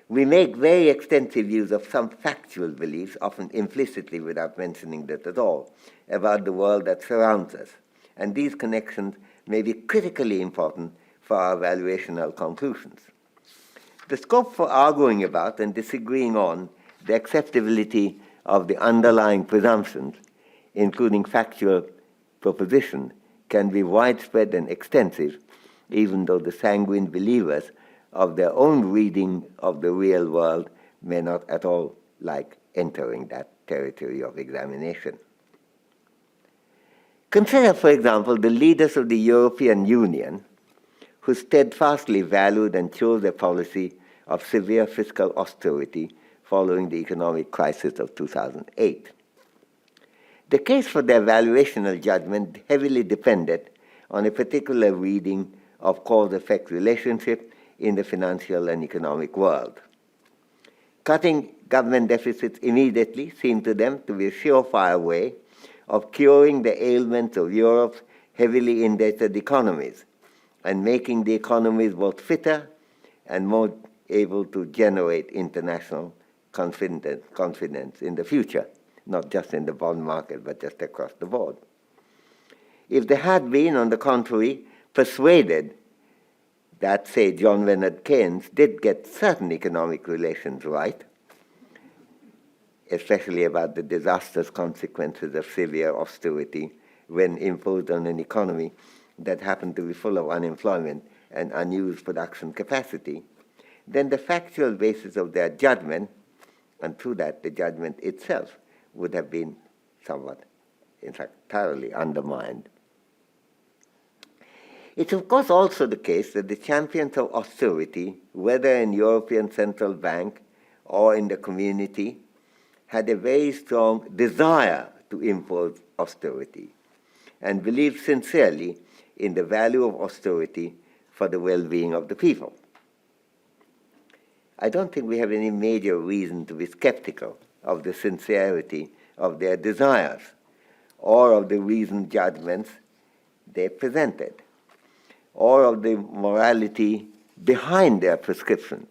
We make very extensive use of some factual beliefs, often implicitly without mentioning that at all, about the world that surrounds us. And these connections may be critically important for our evaluational conclusions. The scope for arguing about and disagreeing on the acceptability of the underlying presumptions, including factual proposition, can be widespread and extensive, even though the sanguine believers of their own reading of the real world may not at all like entering that territory of examination. Consider, for example, the leaders of the European Union who steadfastly valued and chose a policy of severe fiscal austerity following the economic crisis of 2008. The case for their valuational judgment heavily depended on a particular reading of cause-effect relationship in the financial and economic world. Cutting government deficits immediately seemed to them to be a surefire way of curing the ailments of Europe's heavily indebted economies and making the economies both fitter and more able to generate international confidence in the future, not just in the bond market, but just across the board. If they had been, on the contrary, persuaded that, say, John Maynard Keynes did get certain economic relations right, especially about the disastrous consequences of severe austerity when imposed on an economy that happened to be full of unemployment and unused production capacity, then the factual basis of their judgment, and through that the judgment itself, would have been somewhat, in fact, thoroughly undermined. It's of course also the case that the champions of austerity, whether in European Central Bank or in the community, had a very strong desire to impose austerity and believed sincerely in the value of austerity for the well-being of the people. I don't think we have any major reason to be skeptical of the sincerity of their desires or of the reasoned judgments they presented, or of the morality behind their prescriptions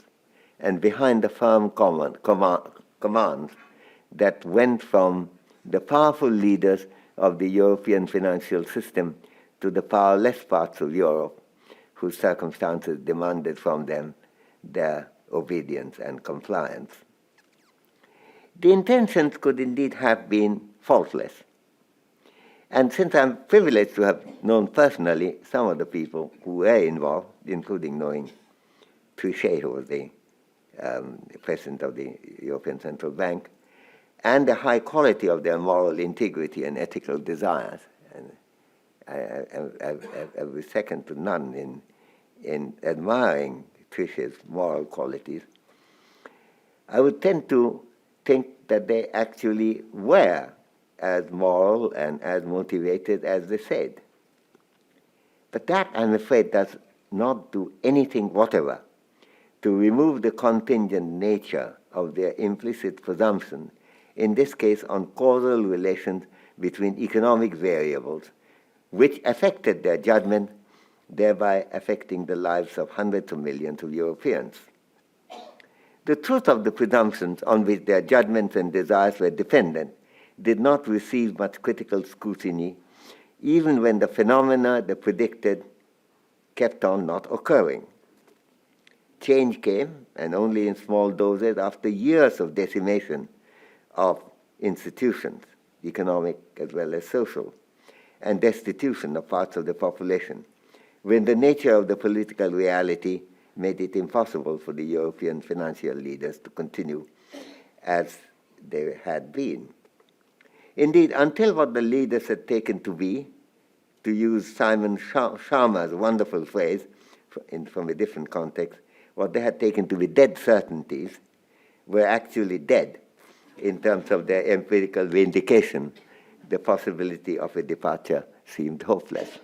and behind the firm commands that went from the powerful leaders of the European financial system to the powerless parts of Europe, whose circumstances demanded from them their obedience and compliance. The intentions could indeed have been faultless. And since I'm privileged to have known personally some of the people who were involved, including knowing Trichet, who was the president of the European Central Bank, and the high quality of their moral integrity and ethical desires, and I was second to none in admiring Trichet's moral qualities, I would tend to think that they actually were as moral and as motivated as they said. But that, I'm afraid, does not do anything whatever to remove the contingent nature of their implicit presumption, in this case on causal relations between economic variables, which affected their judgment thereby affecting the lives of hundreds of millions of Europeans. The truth of the presumptions on which their judgments and desires were dependent did not receive much critical scrutiny, even when the phenomena they predicted kept on not occurring. Change came, and only in small doses, after years of decimation of institutions, economic as well as social, and destitution of parts of the population, when the nature of the political reality made it impossible for the European financial leaders to continue as they had been. Indeed, until what the leaders had taken to be, to use Simon Sharma's wonderful phrase from a different context, what they had taken to be dead certainties were actually dead in terms of their empirical vindication. The possibility of a departure seemed hopeless.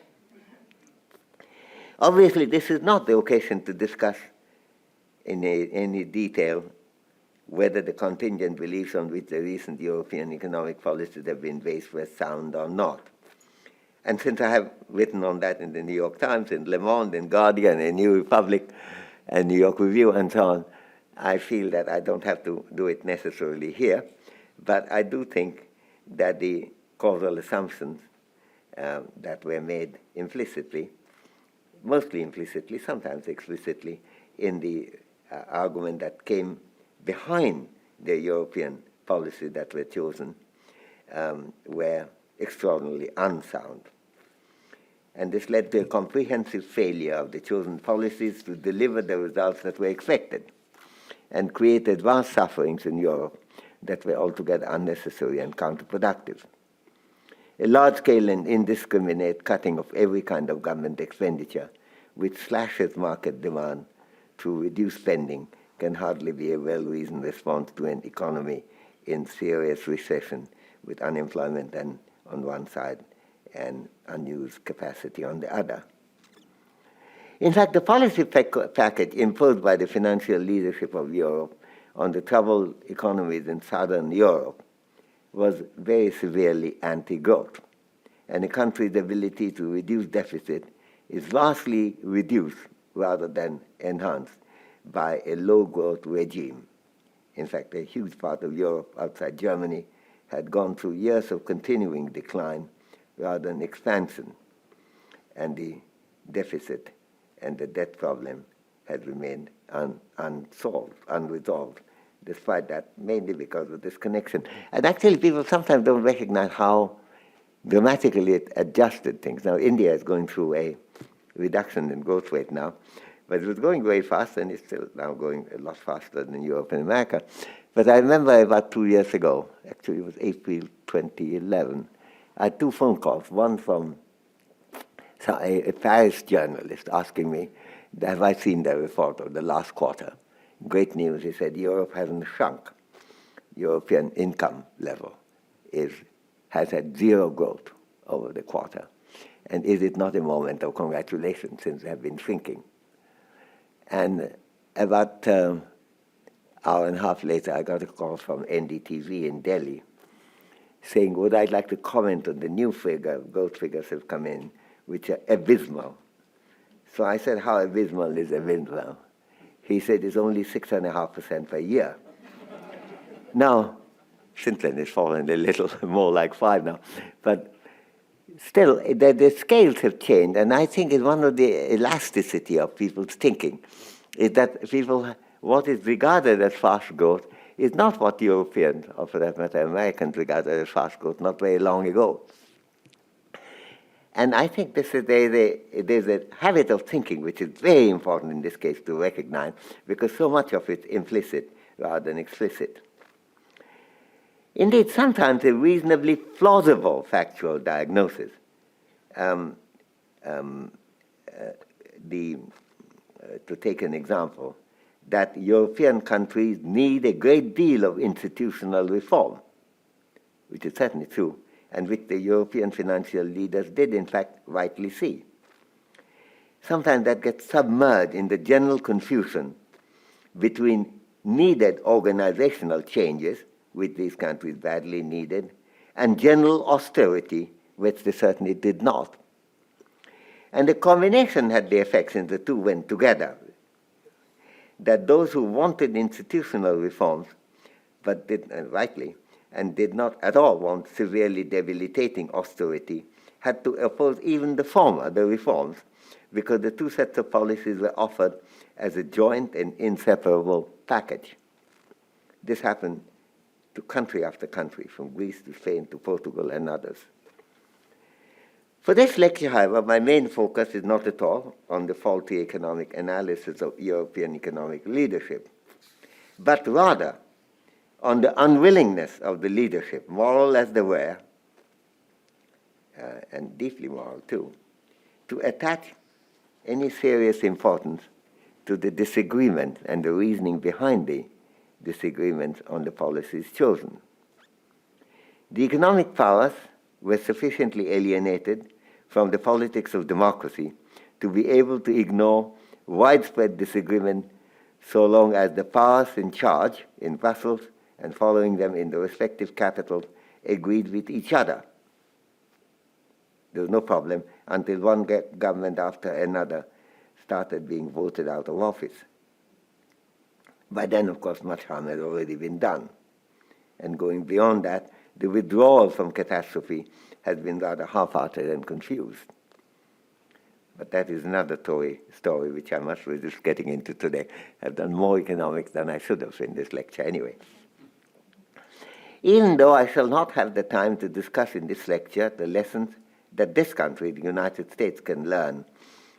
Obviously, this is not the occasion to discuss in any detail whether the contingent beliefs on which the recent European economic policies have been based were sound or not. And since I have written on that in the New York Times, in Le Monde, in Guardian, in New Republic, and New York Review, and so on, I feel that I don't have to do it necessarily here, but I do think that the causal assumptions that were made implicitly, mostly implicitly, sometimes explicitly, in the argument that came behind the European policies that were chosen were extraordinarily unsound. And this led to a comprehensive failure of the chosen policies to deliver the results that were expected, and created vast sufferings in Europe that were altogether unnecessary and counterproductive. A large-scale and indiscriminate cutting of every kind of government expenditure, which slashes market demand through reduced spending, can hardly be a well-reasoned response to an economy in serious recession with unemployment on one side and unused capacity on the other. In fact, the policy package imposed by the financial leadership of Europe on the troubled economies in southern Europe was very severely anti-growth, and a country's ability to reduce deficit is vastly reduced rather than enhanced by a low-growth regime. In fact, a huge part of Europe outside Germany had gone through years of continuing decline rather than expansion, and the deficit and the debt problem had remained unresolved, despite that, mainly because of this connection. And actually, people sometimes don't recognize how dramatically it adjusted things. Now, India is going through a reduction in growth rate now, but it was going very fast, and it's still now going a lot faster than Europe and America. But I remember about 2 years ago, actually it was April 2011, I had 2 phone calls, one from a Paris journalist asking me, have I seen the report of the last quarter? Great news, he said, Europe hasn't shrunk. European income level has had 0 growth over the quarter. And is it not a moment of congratulation since they have been shrinking? And about an hour and a half later, I got a call from NDTV in Delhi saying, would I like to comment on the new growth figures have come in, which are abysmal. So I said, how abysmal is abysmal? He said, it's only 6.5% per year. Now, since then it's fallen a little more like 5 now. But still, the scales have changed, and I think it's one of the elasticity of people's thinking, is that what is regarded as fast growth is not what Europeans, or for that matter Americans, regarded as fast growth not very long ago. And I think there's a habit of thinking which is very important in this case to recognize, because so much of it is implicit rather than explicit. Indeed, sometimes a reasonably plausible factual diagnosis, to take an example, that European countries need a great deal of institutional reform, which is certainly true, and which the European financial leaders did, in fact, rightly see. Sometimes that gets submerged in the general confusion between needed organizational changes, which these countries badly needed, and general austerity, which they certainly did not. And the combination had the effect, since the two went together, that those who wanted institutional reforms, but rightly, and did not at all want severely debilitating austerity, had to oppose even the former, the reforms, because the two sets of policies were offered as a joint and inseparable package. This happened to country after country, from Greece to Spain to Portugal and others. For this lecture, however, my main focus is not at all on the faulty economic analysis of European economic leadership, but rather on the unwillingness of the leadership, moral as they were, and deeply moral too, to attach any serious importance to the disagreement and the reasoning behind the disagreements on the policies chosen. The economic powers were sufficiently alienated from the politics of democracy to be able to ignore widespread disagreement so long as the powers in charge in Brussels and following them in the respective capitals agreed with each other. There was no problem until one government after another started being voted out of office. By then, of course, much harm had already been done. And going beyond that, the withdrawal from catastrophe has been rather half-hearted and confused. But that is another story which I must resist getting into today. I've done more economics than I should have in this lecture anyway. Even though I shall not have the time to discuss in this lecture the lessons that this country, the United States, can learn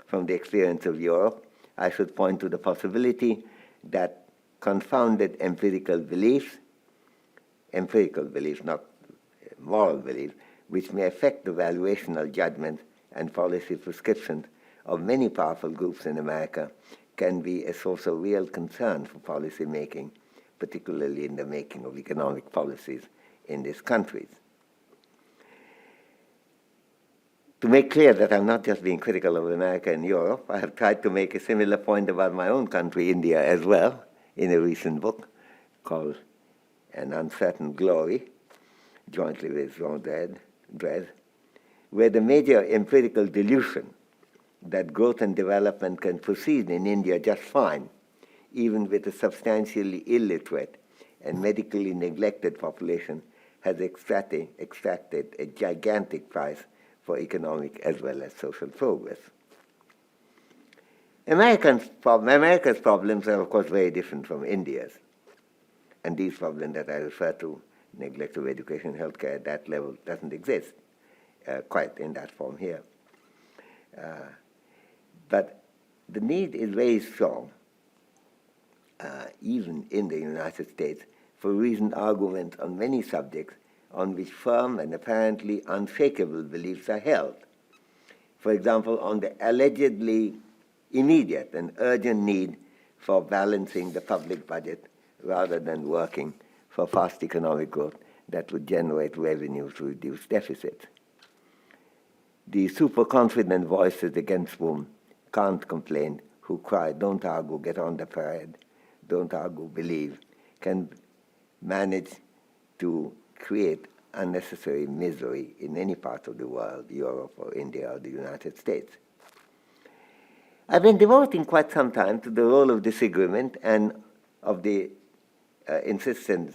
from the experience of Europe, I should point to the possibility that confounded empirical beliefs, not moral beliefs, which may affect the valuational judgment and policy prescriptions of many powerful groups in America, can be a source of real concern for policy making, particularly in the making of economic policies in these countries. To make clear that I'm not just being critical of America and Europe, I have tried to make a similar point about my own country, India, as well, in a recent book called An Uncertain Glory, jointly with Jean Drèze, where the major empirical delusion that growth and development can proceed in India just fine, even with a substantially illiterate and medically neglected population, has extracted a gigantic price for economic as well as social progress. America's problems are, of course, very different from India's. And these problems that I refer to, neglect of education, healthcare, at that level, doesn't exist quite in that form here. But the need is very strong, even in the United States, for reasoned arguments on many subjects on which firm and apparently unshakable beliefs are held. For example, on the allegedly immediate and urgent need for balancing the public budget rather than working for fast economic growth that would generate revenue to reduce deficits. The super-confident voices against whom can't complain, who cry, don't argue, get on the parade, don't argue, believe, can manage to create unnecessary misery in any part of the world, Europe or India or the United States. I've been devoting quite some time to the role of disagreement and of the insistence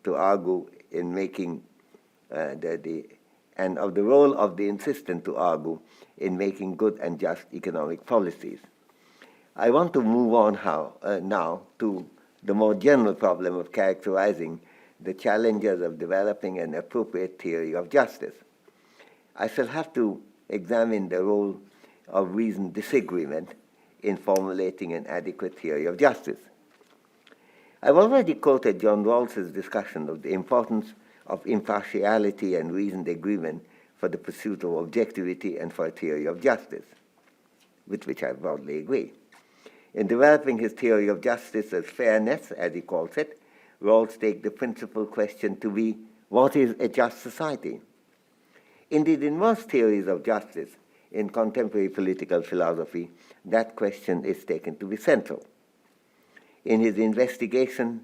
to argue in making and of the role of the insistent to argue in making good and just economic policies. I want to move on now to the more general problem of characterizing the challenges of developing an appropriate theory of justice. I shall have to examine the role of reasoned disagreement in formulating an adequate theory of justice. I've already quoted John Rawls's discussion of the importance of impartiality and reasoned agreement for the pursuit of objectivity and for a theory of justice, with which I broadly agree. In developing his theory of justice as fairness, as he calls it, Rawls takes the principal question to be, what is a just society? Indeed, in most theories of justice in contemporary political philosophy, that question is taken to be central. In his investigation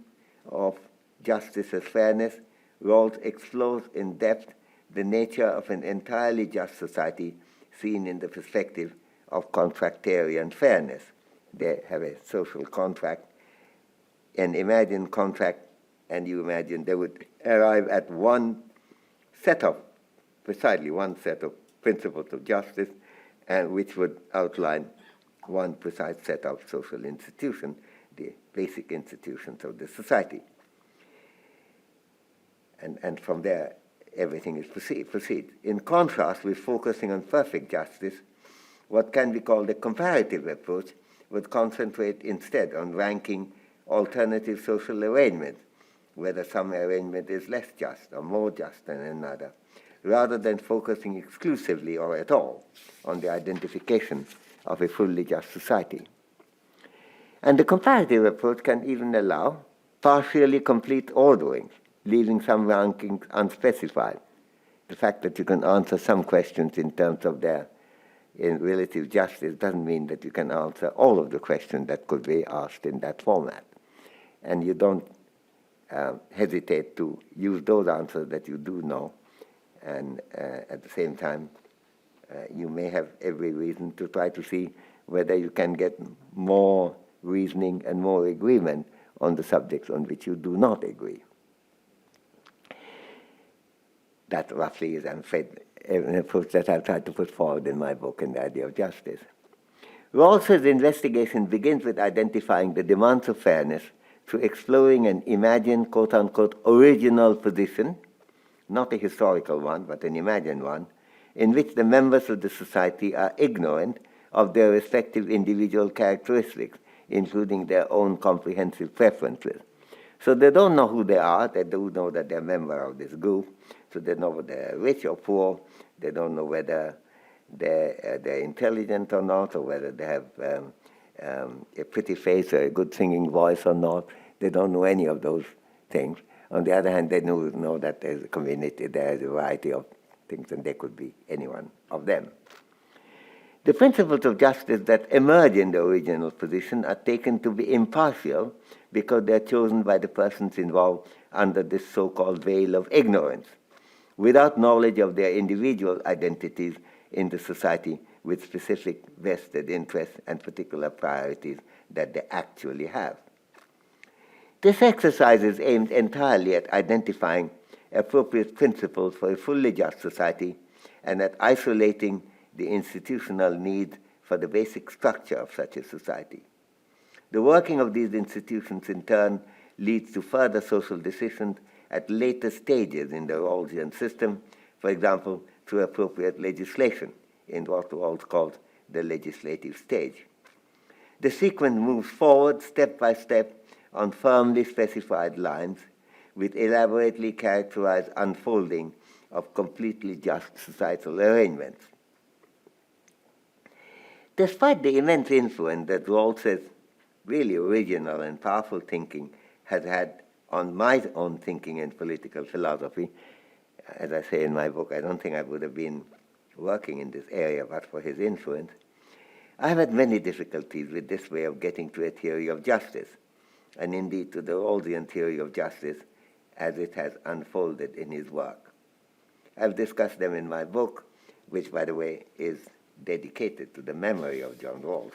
of justice as fairness, Rawls explores in depth the nature of an entirely just society seen in the perspective of contractarian fairness. They have a social contract, an imagined contract, and you imagine they would arrive at precisely one set of principles of justice, and which would outline one precise set of social institutions, the basic institutions of the society. And from there, everything is proceed. In contrast with focusing on perfect justice, what can be called a comparative approach would concentrate instead on ranking alternative social arrangements, whether some arrangement is less just or more just than another, rather than focusing exclusively or at all on the identification of a fully just society. And the comparative approach can even allow partially complete ordering, leaving some rankings unspecified. The fact that you can answer some questions in terms of their in relative justice doesn't mean that you can answer all of the questions that could be asked in that format. And you don't hesitate to use those answers that you do know, and at the same time, you may have every reason to try to see whether you can get more reasoning and more agreement on the subjects on which you do not agree. That roughly is, I'm afraid, an approach that I've tried to put forward in my book, In the Idea of Justice. Rawls's investigation begins with identifying the demands of fairness through exploring an imagined, quote-unquote, original position, not a historical one, but an imagined one, in which the members of the society are ignorant of their respective individual characteristics, including their own comprehensive preferences. So they don't know who they are. They do know that they're a member of this group. So they know whether they're rich or poor. They don't know whether they're intelligent or not, or whether they have a pretty face or a good singing voice or not. They don't know any of those things. On the other hand, they know that there's a community, there's a variety of things, and there could be any one of them. The principles of justice that emerge in the original position are taken to be impartial because they're chosen by the persons involved under this so-called veil of ignorance, without knowledge of their individual identities in the society with specific vested interests and particular priorities that they actually have. This exercise is aimed entirely at identifying appropriate principles for a fully just society and at isolating the institutional need for the basic structure of such a society. The working of these institutions, in turn, leads to further social decisions at later stages in the Rawlsian system, for example, through appropriate legislation in what Rawls called the legislative stage. The sequence moves forward step by step on firmly specified lines with elaborately characterized unfolding of completely just societal arrangements. Despite the immense influence that Rawls's really original and powerful thinking has had on my own thinking in political philosophy, as I say in my book, I don't think I would have been working in this area but for his influence. I have had many difficulties with this way of getting to a theory of justice, and indeed to the Rawlsian theory of justice as it has unfolded in his work. I've discussed them in my book, which, by the way, is dedicated to the memory of John Rawls.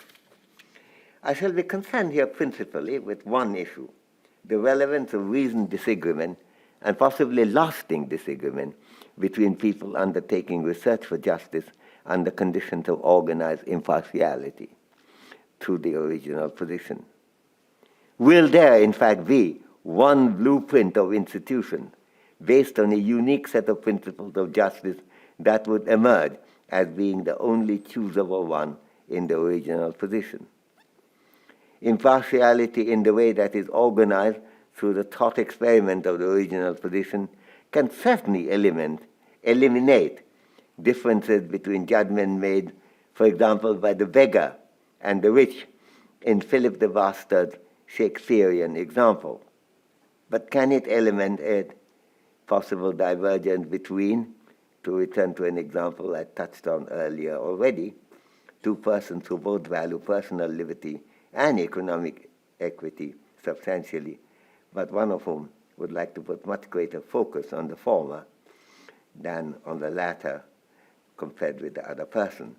I shall be concerned here principally with one issue, the relevance of reasoned disagreement and possibly lasting disagreement between people undertaking research for justice under conditions of organized impartiality through the original position. Will there, in fact, be one blueprint of institution based on a unique set of principles of justice that would emerge as being the only choosable one in the original position? Impartiality in the way that is organized through the thought experiment of the original position can certainly eliminate differences between judgment made, for example, by the beggar and the rich in Philip the Bastard's Shakespearean example. But can it eliminate possible divergence between, to return to an example I touched on earlier already, two persons who both value personal liberty and economic equity substantially, but one of whom would like to put much greater focus on the former than on the latter compared with the other person?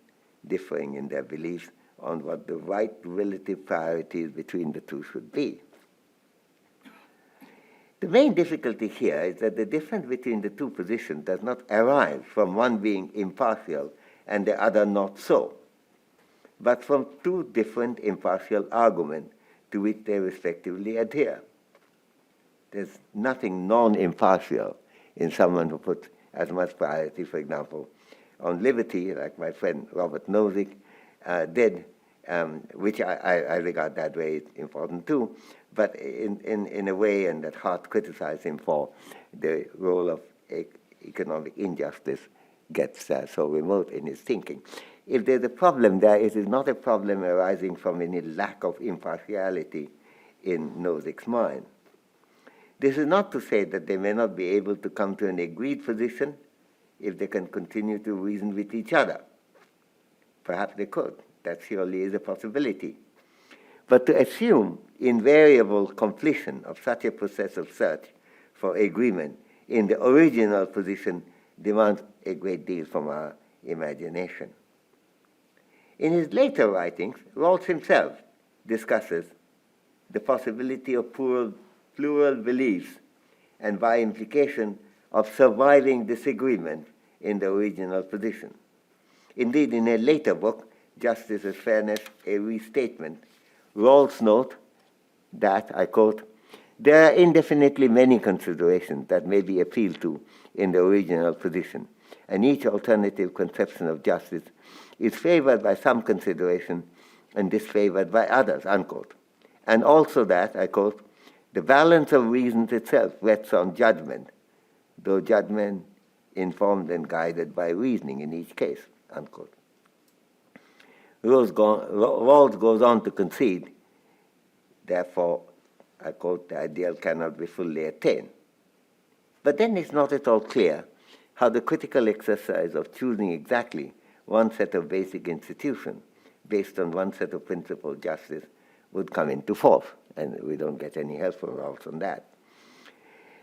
differing in their beliefs on what the right relative priorities between the two should be. The main difficulty here is that the difference between the two positions does not arise from one being impartial and the other not so, but from two different impartial arguments to which they respectively adhere. There's nothing non-impartial in someone who puts as much priority, for example, on liberty, like my friend Robert Nozick did, which I regard that way important too, but in a way, and that Hart criticized him for, the role of economic injustice gets so remote in his thinking. If there's a problem there, it is not a problem arising from any lack of impartiality in Nozick's mind. This is not to say that they may not be able to come to an agreed position if they can continue to reason with each other. Perhaps they could. That surely is a possibility. But to assume invariable completion of such a process of search for agreement in the original position demands a great deal from our imagination. In his later writings, Rawls himself discusses the possibility of plural beliefs and, by implication, of surviving disagreement in the original position. Indeed, in a later book, Justice as Fairness, a Restatement, Rawls notes that, I quote, "There are indefinitely many considerations that may be appealed to in the original position, and each alternative conception of justice is favored by some consideration and disfavored by others," unquote. And also that, I quote, "the balance of reasons itself rests on judgment, though judgment informed and guided by reasoning in each case," unquote. Rawls goes on to concede, therefore, I quote, "the ideal cannot be fully attained." But then it's not at all clear how the critical exercise of choosing exactly one set of basic institutions based on one set of principles of justice would come into force, and we don't get any help from Rawls on that.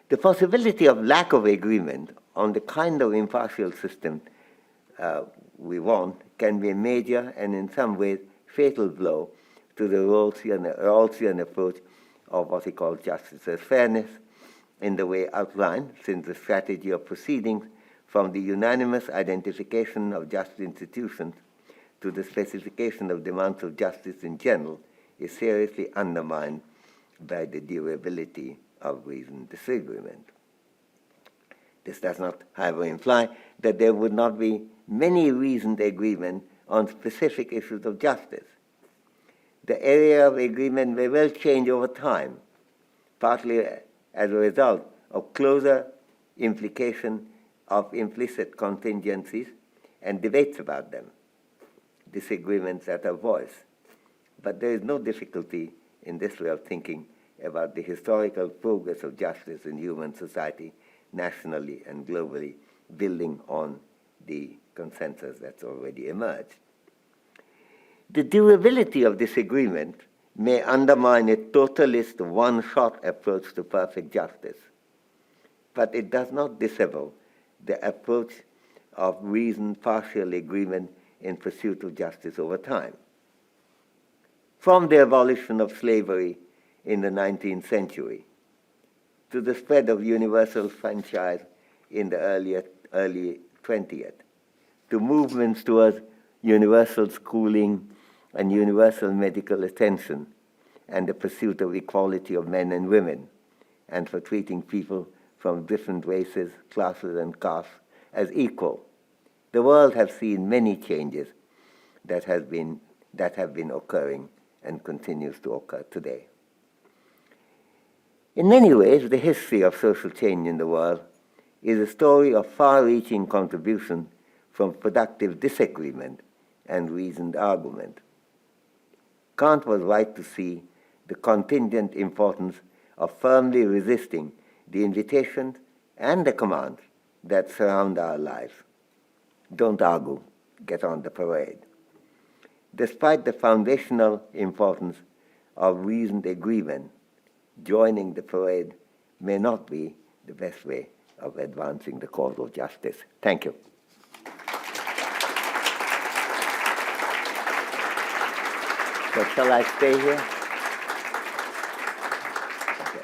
The possibility of lack of agreement on the kind of impartial system we want can be a major and in some ways fatal blow to the Rawlsian approach of what he calls justice as fairness, in the way outlined since the strategy of proceedings from the unanimous identification of just institutions to the specification of demands of justice in general is seriously undermined by the durability of reasoned disagreement. This does not, however, imply that there would not be many reasoned agreement on specific issues of justice. The area of agreement may well change over time, partly as a result of closer implication of implicit contingencies and debates about them, disagreements that are voiced. But there is no difficulty in this way of thinking about the historical progress of justice in human society, nationally and globally, building on the consensus that's already emerged. The durability of disagreement may undermine a totalist one-shot approach to perfect justice, but it does not disavow the approach of reasoned partial agreement in pursuit of justice over time. From the abolition of slavery in the 19th century to the spread of universal franchise in the early 20th, to movements towards universal schooling and universal medical attention and the pursuit of equality of men and women, and for treating people from different races, classes, and castes as equal. The world has seen many changes that have been occurring and continues to occur today. In many ways, the history of social change in the world is a story of far-reaching contribution from productive disagreement and reasoned argument. Kant was right to see the contingent importance of firmly resisting the invitations and the commands that surround our lives. Don't argue, get on the parade. Despite the foundational importance of reasoned agreement, joining the parade may not be the best way of advancing the cause of justice. Thank you. So shall I stay here? Okay.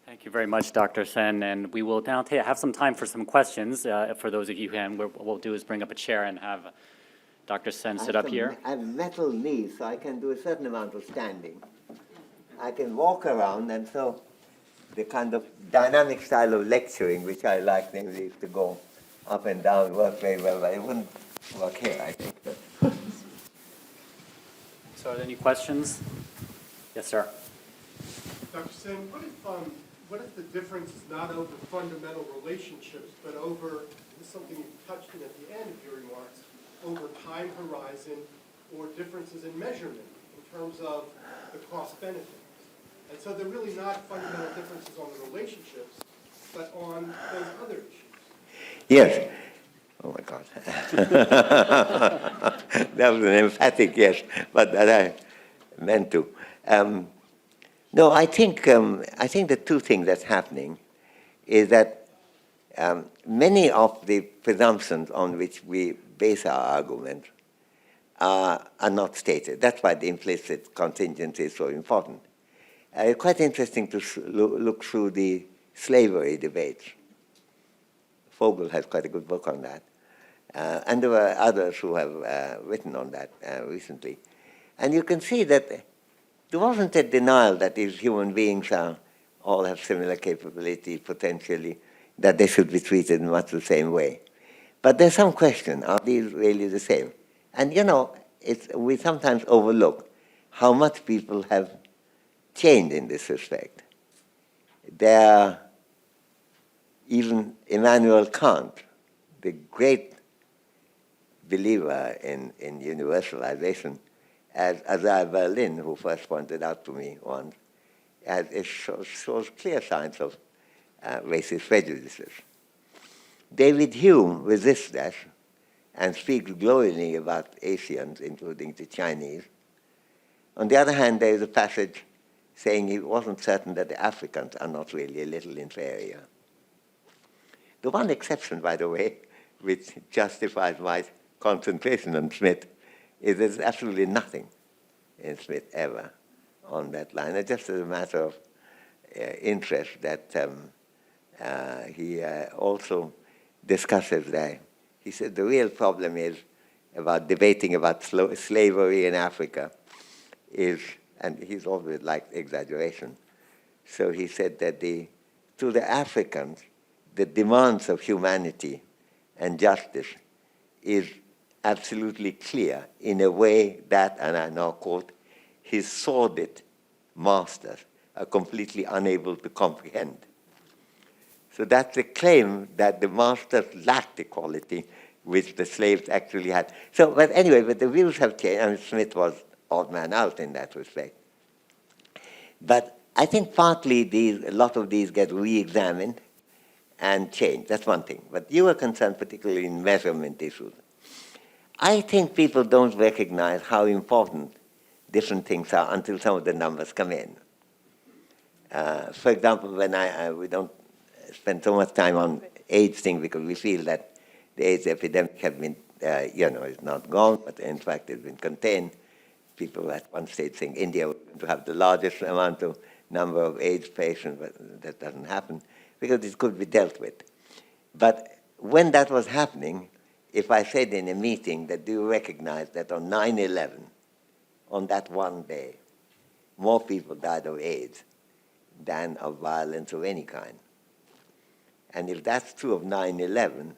Thank you very much, Dr. Sen, and we will now have some time for some questions for those of you who, and what we'll do is bring up a chair and have Dr. Sen sit up here. I have metal knees, so I can do a certain amount of standing. I can walk around, and so the kind of dynamic style of lecturing, which I like, namely, is to go up and down, work very well, but it wouldn't work here, I think. So are there any questions? Yes, sir. Dr. Sen, what if the difference is not over fundamental relationships, but over, this is something you touched on at the end of your remarks, over time horizon or differences in measurement in terms of the cost benefit? And so they're really not fundamental differences on the relationships, but on those other issues. Yes. Oh my God. That was an emphatic yes, but that I meant to. No, I think the two things that's happening is that many of the presumptions on which we base our argument are not stated. That's why the implicit contingency is so important. It's quite interesting to look through the slavery debates. Fogel has quite a good book on that. And there were others who have written on that recently. And you can see that there wasn't a denial that these human beings all have similar capability potentially, that they should be treated in much the same way. But there's some question, are these really the same? And you know, we sometimes overlook how much people have changed in this respect. Even Immanuel Kant, the great believer in universalization, as Isaiah Berlin, who first pointed out to me once, it shows clear signs of racist prejudices. David Hume resists that and speaks glowingly about Asians, including the Chinese. On the other hand, there is a passage saying he wasn't certain that the Africans are not really a little inferior. The one exception, by the way, which justifies my concentration on Smith, is there's absolutely nothing in Smith ever on that line. It's just as a matter of interest that he also discusses that. He said the real problem is about debating about slavery in Africa and he's always liked exaggeration. So he said that to the Africans, the demands of humanity and justice is absolutely clear in a way that, and I now quote, his sordid masters are completely unable to comprehend. So that's a claim that the masters lacked the quality which the slaves actually had. So, but anyway, but the views have changed. I mean, Smith was odd man out in that respect. But I think partly a lot of these get re-examined and changed. That's one thing. But you were concerned particularly in measurement issues. I think people don't recognize how important different things are until some of the numbers come in. For example, when we don't spend so much time on AIDS thing because we feel that the AIDS epidemic has been, is not gone, but in fact it's been contained. People at one stage saying India was going to have the largest number of AIDS patients, but that doesn't happen because it could be dealt with. But when that was happening, if I said in a meeting that do you recognize that on 9/11, on that one day, more people died of AIDS than of violence of any kind. And if that's true of 9/11,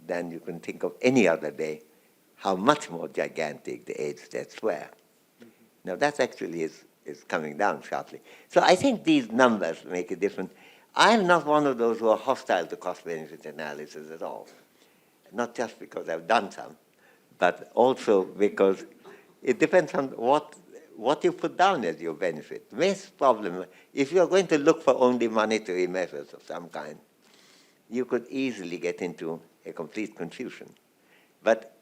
then you can think of any other day how much more gigantic the AIDS deaths were. Mm-hmm. Now that actually is coming down sharply. So I think these numbers make a difference. I'm not one of those who are hostile to cost-benefit analysis at all. Not just because I've done some, but also because it depends on what you put down as your benefit. The main problem, if you're going to look for only monetary measures of some kind, you could easily get into a complete confusion. But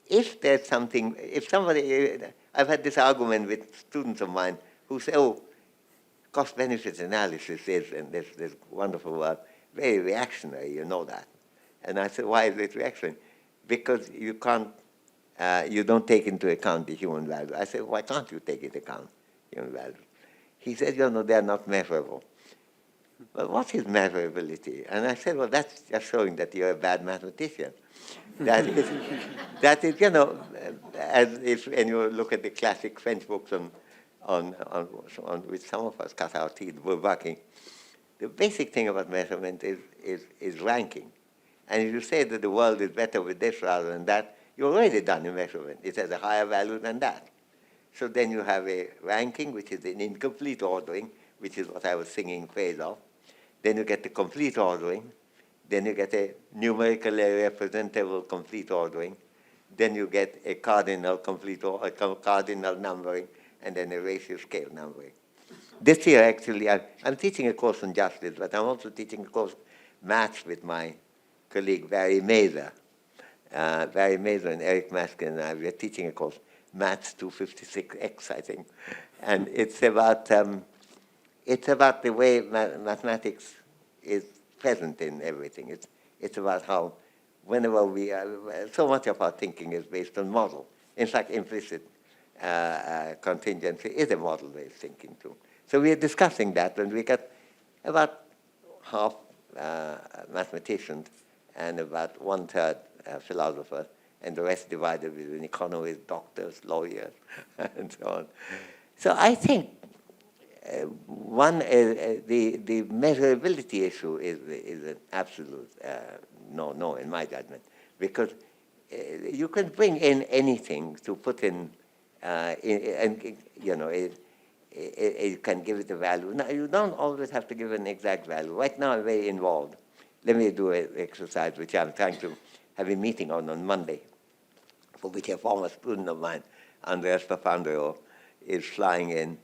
if there's something, I've had this argument with students of mine who say, oh, cost-benefit analysis is, and this wonderful word, very reactionary, you know that. And I said, why is it reactionary? because you can't, you don't take into account the human value. I said, why can't you take into account human value? He said, they're not measurable. Well, what is measurability? And I said, well, that's just showing that you're a bad mathematician. That is, as if, and you look at the classic French books on which some of us cut our teeth working. The basic thing about measurement is ranking. And if you say that the world is better with this rather than that, you're already done in measurement. It has a higher value than that. So then you have a ranking, which is an incomplete ordering, which is what I was singing praise of. Then you get the complete ordering. Then you get a numerically representable complete ordering. Then you get a cardinal complete or a cardinal numbering, and then a ratio scale numbering. This year, actually, I'm teaching a course on justice, but I'm also teaching a course maths with my colleague Barry Mather. Barry Mather and Eric Maskin and I, we are teaching a course, Maths 256X, I think. And it's about the way mathematics is present in everything. It's about how whenever we are, so much of our thinking is based on model. In fact, implicit contingency is a model-based thinking too. So we are discussing that, and we got about half mathematicians and about one-third philosophers, and the rest divided between economists, doctors, lawyers, and so on. So I think the measurability issue is an absolute no in my judgment, because you can bring in anything to put in, and you can give it a value. Now, you don't always have to give an exact value. Right now, I'm very involved. Let me do an exercise which I'm trying to have a meeting on Monday, for which a former student of mine, Andreas Papandreou, is flying in.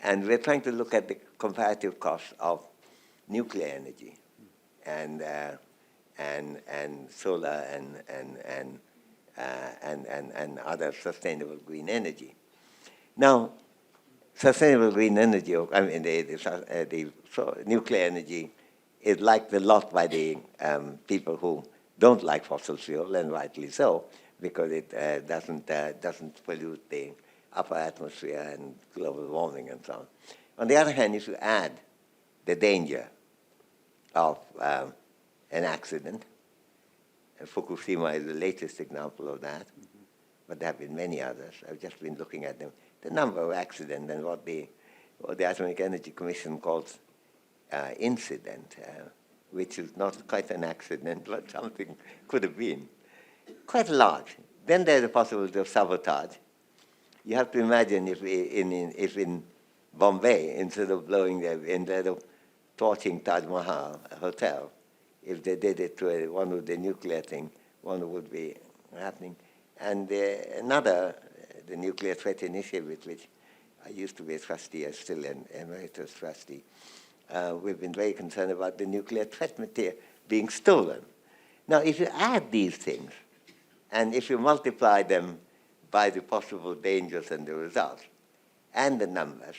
And we're trying to look at the comparative costs of nuclear energy and solar and other sustainable green energy. Now, sustainable green energy, I mean, the nuclear energy is liked a lot by the people who don't like fossil fuel, and rightly so, because it doesn't pollute the upper atmosphere and global warming and so on. On the other hand, if you add the danger of an accident, and Fukushima is the latest example of that, but there have been many others. I've just been looking at them. The number of accidents and what the Atomic Energy Commission calls incident, which is not quite an accident, but something could have been, quite large. Then there's the possibility of sabotage. You have to imagine if in Bombay, instead of torching Taj Mahal Hotel, if they did it to one with the nuclear thing, one would be happening. And the Nuclear Threat Initiative, with which I used to be a trustee, I'm still an emeritus trustee, we've been very concerned about the nuclear threat material being stolen. Now, if you add these things, and if you multiply them by the possible dangers and the results, and the numbers,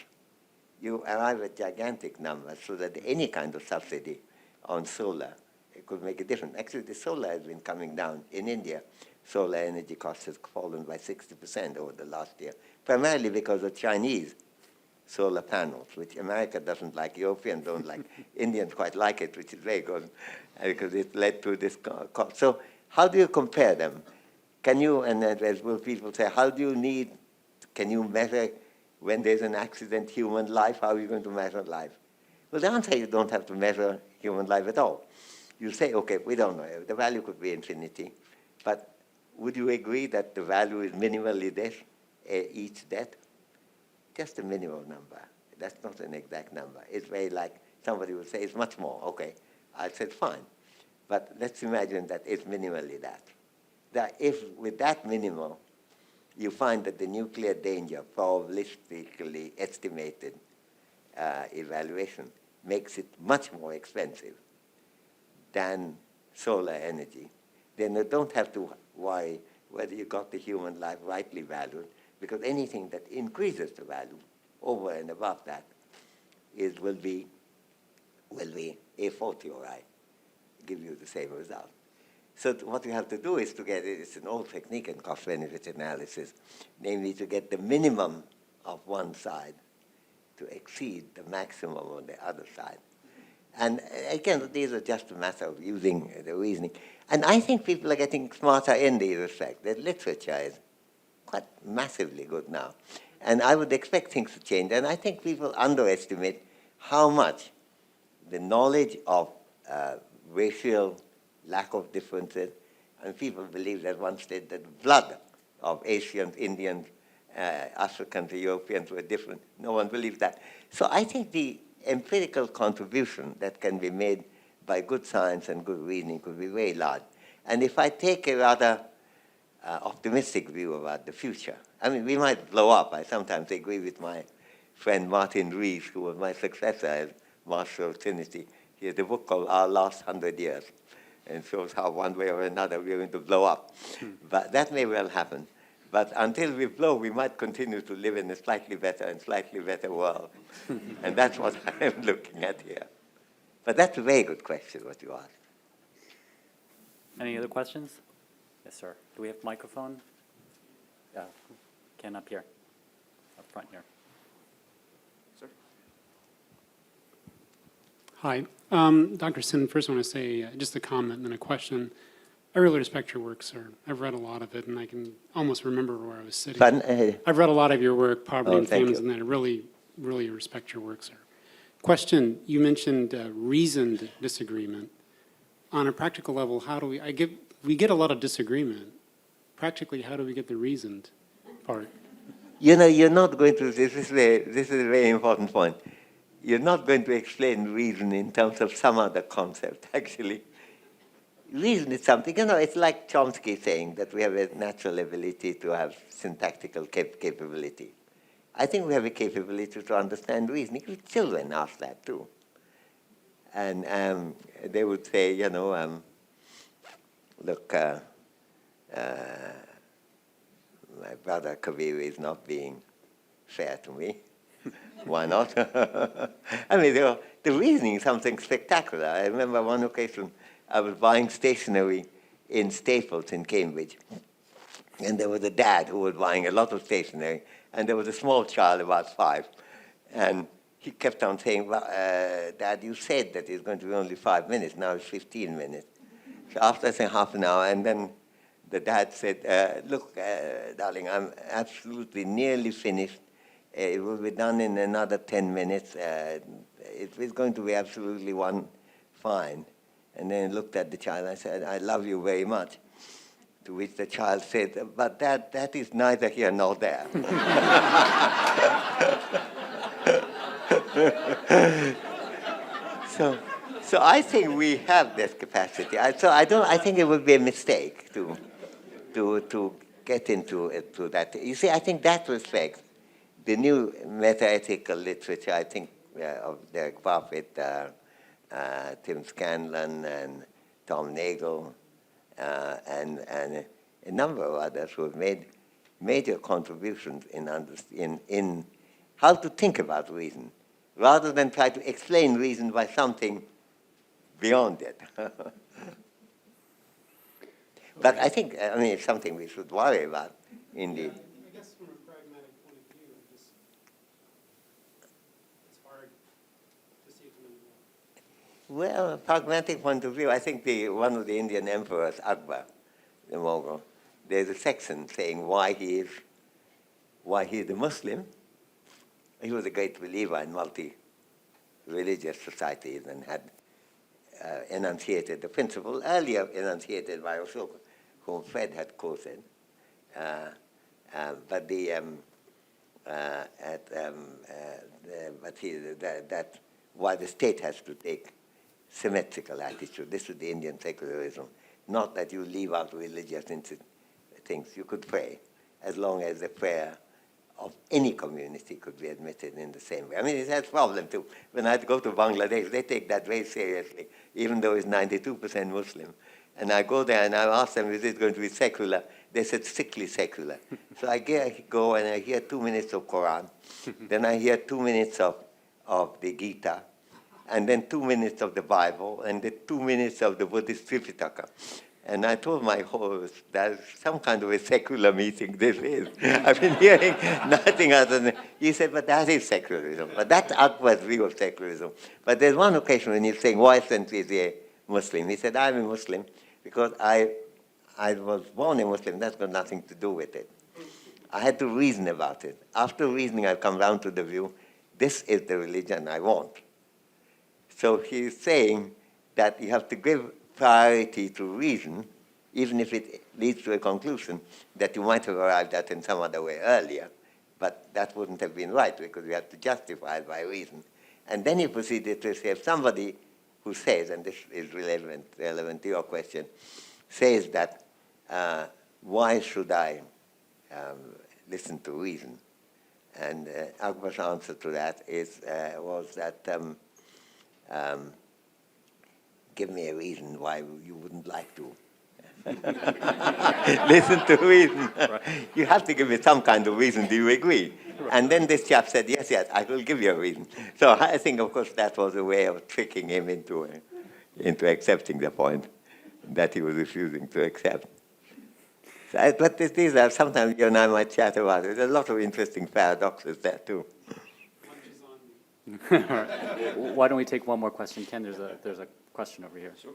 you arrive at gigantic numbers, so that any kind of subsidy on solar, it could make a difference. Actually, the solar has been coming down. In India, solar energy costs has fallen by 60% over the last year, primarily because of Chinese solar panels, which America doesn't like, Europeans don't like, Indians quite like it, which is very good, because it led to this cost. So how do you compare them? Can you, and as will people say, can you measure when there's an accident human life? How are you going to measure life? Well, the answer is you don't have to measure human life at all. You say, okay, we don't know. The value could be infinity, but would you agree that the value is minimally this, each death? Just a minimum number. That's not an exact number. It's very like somebody would say it's much more. Okay, I said fine. But let's imagine that it's minimally that. That if with that minimum, you find that the nuclear danger, probabilistically estimated evaluation, makes it much more expensive than solar energy, then you don't have to worry whether you got the human life rightly valued, because anything that increases the value over and above that will be a fortiori, give you the same result. So what you have to do is to get, it's an old technique in cost-benefit analysis, namely to get the minimum of one side to exceed the maximum on the other side. And again, these are just a matter of using the reasoning. And I think people are getting smarter in this respect. The literature is quite massively good now. And I would expect things to change. And I think people underestimate how much the knowledge of racial lack of differences, and people believe that once that the blood of Asians, Indians, Africans, Europeans were different. No one believes that. So I think the empirical contribution that can be made by good science and good reasoning could be very large. And if I take a rather optimistic view about the future, I mean, we might blow up. I sometimes agree with my friend Martin Rees, who was my successor as Master of Trinity. He has a book called Our Last 100 Years, and shows how one way or another we're going to blow up. But that may well happen. But until we blow, we might continue to live in a slightly better world. And that's what I'm looking at here. But that's a very good question, what you asked. Any other questions? Yes, sir. Do we have a microphone? Yeah, Ken up here, up front here. Sir. Hi. Dr. Sen, first I want to say just a comment and then a question. I really respect your work, sir. I've read a lot of it, and I can almost remember where I was sitting. I've read a lot of your work, Poverty and Famines, and I really, really respect your work, sir. Question, you mentioned reasoned disagreement. On a practical level, how do we get a lot of disagreement. Practically, how do we get the reasoned part? You know, you're not going to, this is a very important point. You're not going to explain reason in terms of some other concept, actually. Reason is something, you know, it's like Chomsky saying that we have a natural ability to have syntactical capability. I think we have a capability to understand reasoning. Children ask that too. And they would say, you know, look, my brother Kabir is not being fair to me. Why not? I mean, the reasoning is something spectacular. I remember one occasion I was buying stationery in Staples in Cambridge. And there was a dad who was buying a lot of stationery. And there was a small child, about 5. And he kept on saying, well, Dad, you said that it's going to be only 5 minutes. Now it's 15 minutes. So after I said half an hour, and then the dad said, look, darling, I'm absolutely nearly finished. It will be done in another 10 minutes. It's going to be absolutely fine. And then he looked at the child and I said, I love you very much. To which the child said, but that is neither here nor there. So I think we have this capacity. I think it would be a mistake to get into that. You see, I think that respect, the new meta-ethical literature, I think, of Derek Parfit, Tim Scanlon, and Tom Nagel, and a number of others who have made major contributions in how to think about reason, rather than try to explain reason by something beyond it. But I think, I mean, it's something we should worry about, indeed. I guess from a pragmatic point of view, it's hard to see from anyone. Well, a pragmatic point of view, I think one of the Indian emperors, Akbar, the Mughal, there's a section saying why he is a Muslim. He was a great believer in multi-religious societies and had enunciated the principle earlier enunciated by Ashoka, whom Fred had quoted. That why the state has to take symmetrical attitude. This is the Indian secularism. Not that you leave out religious things. You could pray, as long as the prayer of any community could be admitted in the same way. I mean, it has a problem too. When I go to Bangladesh, they take that very seriously, even though it's 92% Muslim. And I go there and I ask them, is it going to be secular? They said, strictly secular. So I go and I hear 2 minutes of Quran. Then I hear 2 minutes of the Gita. And then 2 minutes of the Bible. And then 2 minutes of the Buddhist Tripitaka. And I told my host that some kind of a secular meeting this is. I've been hearing nothing other than, he said, but that is secularism. But that's Akbar's view of secularism. But there's one occasion when he's saying, why isn't he a Muslim? He said, I'm a Muslim because I was born a Muslim. That's got nothing to do with it. I had to reason about it. After reasoning, I've come down to the view, this is the religion I want. So he's saying that you have to give priority to reason, even if it leads to a conclusion that you might have arrived at in some other way earlier, but that wouldn't have been right because you have to justify it by reason. And then he proceeded to say, if somebody who says, and this is relevant to your question, says that, why should I listen to reason? And Akbar's answer to that was that, give me a reason why you wouldn't like to listen to reason. Right. You have to give me some kind of reason. Do you agree? Right. And then this chap said, yes, I will give you a reason. So I think, of course, that was a way of tricking him into accepting the point that he was refusing to accept. So, but these are, sometimes you and I might chat about it. There's a lot of interesting paradoxes there, too. All right. Why don't we take one more question? Ken, there's a question over here. Sure.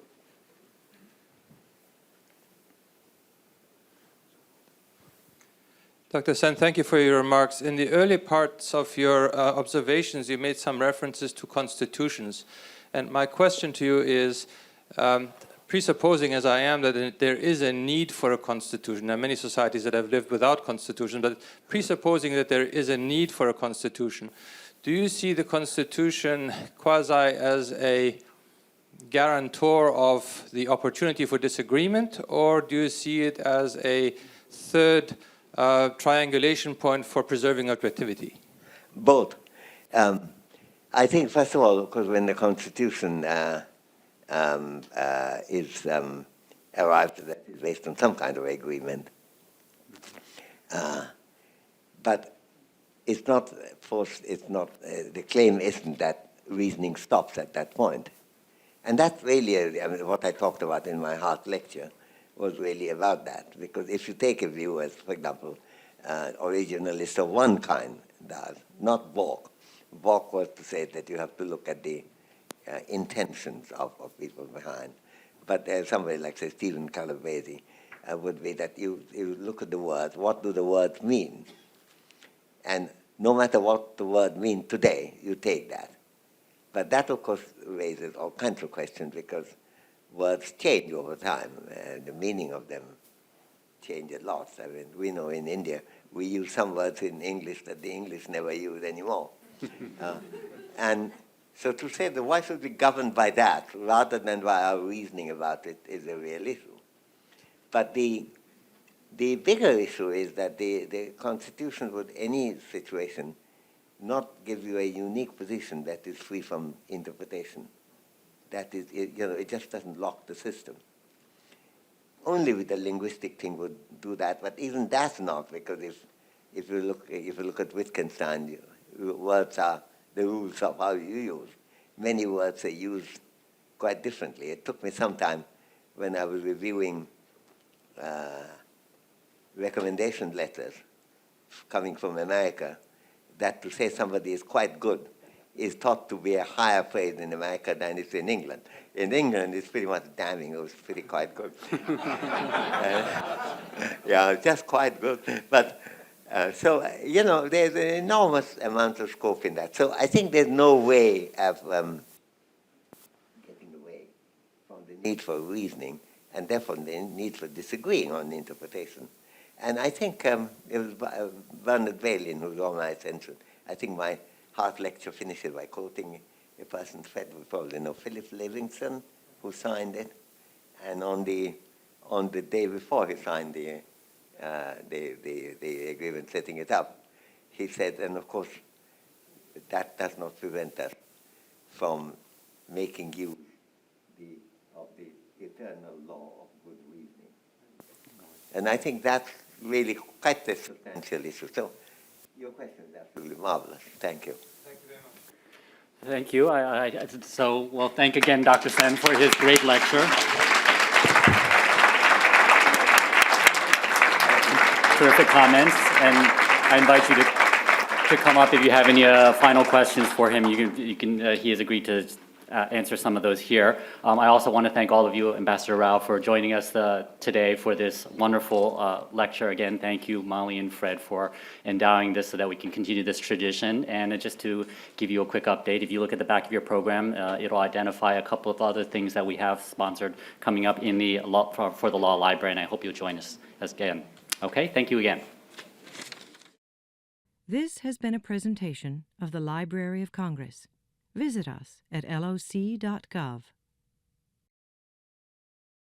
Dr. Sen, thank you for your remarks. In the early parts of your observations, you made some references to constitutions. And my question to you is, presupposing as I am that there is a need for a constitution, there are many societies that have lived without constitution, but presupposing that there is a need for a constitution, do you see the Constitution quasi as a guarantor of the opportunity for disagreement, or do you see it as a third triangulation point for preserving objectivity? Both. I think, first of all, because when the Constitution is arrived at, based on some kind of agreement, but it's not forced, it's not, the claim isn't that reasoning stops at that point. And that's really, I mean, what I talked about in my Hart lecture was really about that. Because if you take a view as, for example, originalist of one kind does, not Bork. Bork was to say that you have to look at the intentions of people behind. But somebody like, say, Stephen Calabresi would be that you look at the words, what do the words mean? And no matter what the word means today, you take that. But that, of course, raises all kinds of questions because words change over time. The meaning of them change a lot. I mean, we know in India, we use some words in English that the English never use anymore. And so to say that why should we be governed by that rather than by our reasoning about it is a real issue. But the bigger issue is that the Constitution would, any situation, not give you a unique position that is free from interpretation. That is, it just doesn't lock the system. Only with the linguistic thing would do that, but even that's not, because if you look at Wittgenstein, words are the rules of how you use. Many words are used quite differently. It took me some time when I was reviewing recommendation letters coming from America, that to say somebody is quite good is thought to be a higher praise in America than it's in England. In England, it's pretty much damning. It was pretty quite good. Yeah, just quite good. But so, there's an enormous amount of scope in that. So I think there's no way of getting away from the need for reasoning and therefore the need for disagreeing on the interpretation. And I think it was Bernard Bailyn who drew my attention. I think my Hart lecture finishes by quoting a person Fred would probably know, Philip Livingston, who signed it. And on the day before he signed the agreement setting it up, he said, and of course, that does not prevent us from making use of the eternal law of good reasoning. And I think that's really quite a substantial issue. So your question is absolutely marvelous. Thank you. Thank you very much. Thank you. Well, thank again Dr. Sen for his great lecture. terrific comments, and I invite you to come up if you have any final questions for him. He has agreed to answer some of those here. I also want to thank all of you, Ambassador Rao, for joining us today for this wonderful lecture. Again, thank you, Molly and Fred, for endowing this so that we can continue this tradition. And just to give you a quick update, if you look at the back of your program, it'll identify a couple of other things that we have sponsored coming up in the law, for the Law Library, and I hope you'll join us again. Okay, thank you again. This has been a presentation of the Library of Congress. Visit us at loc.gov.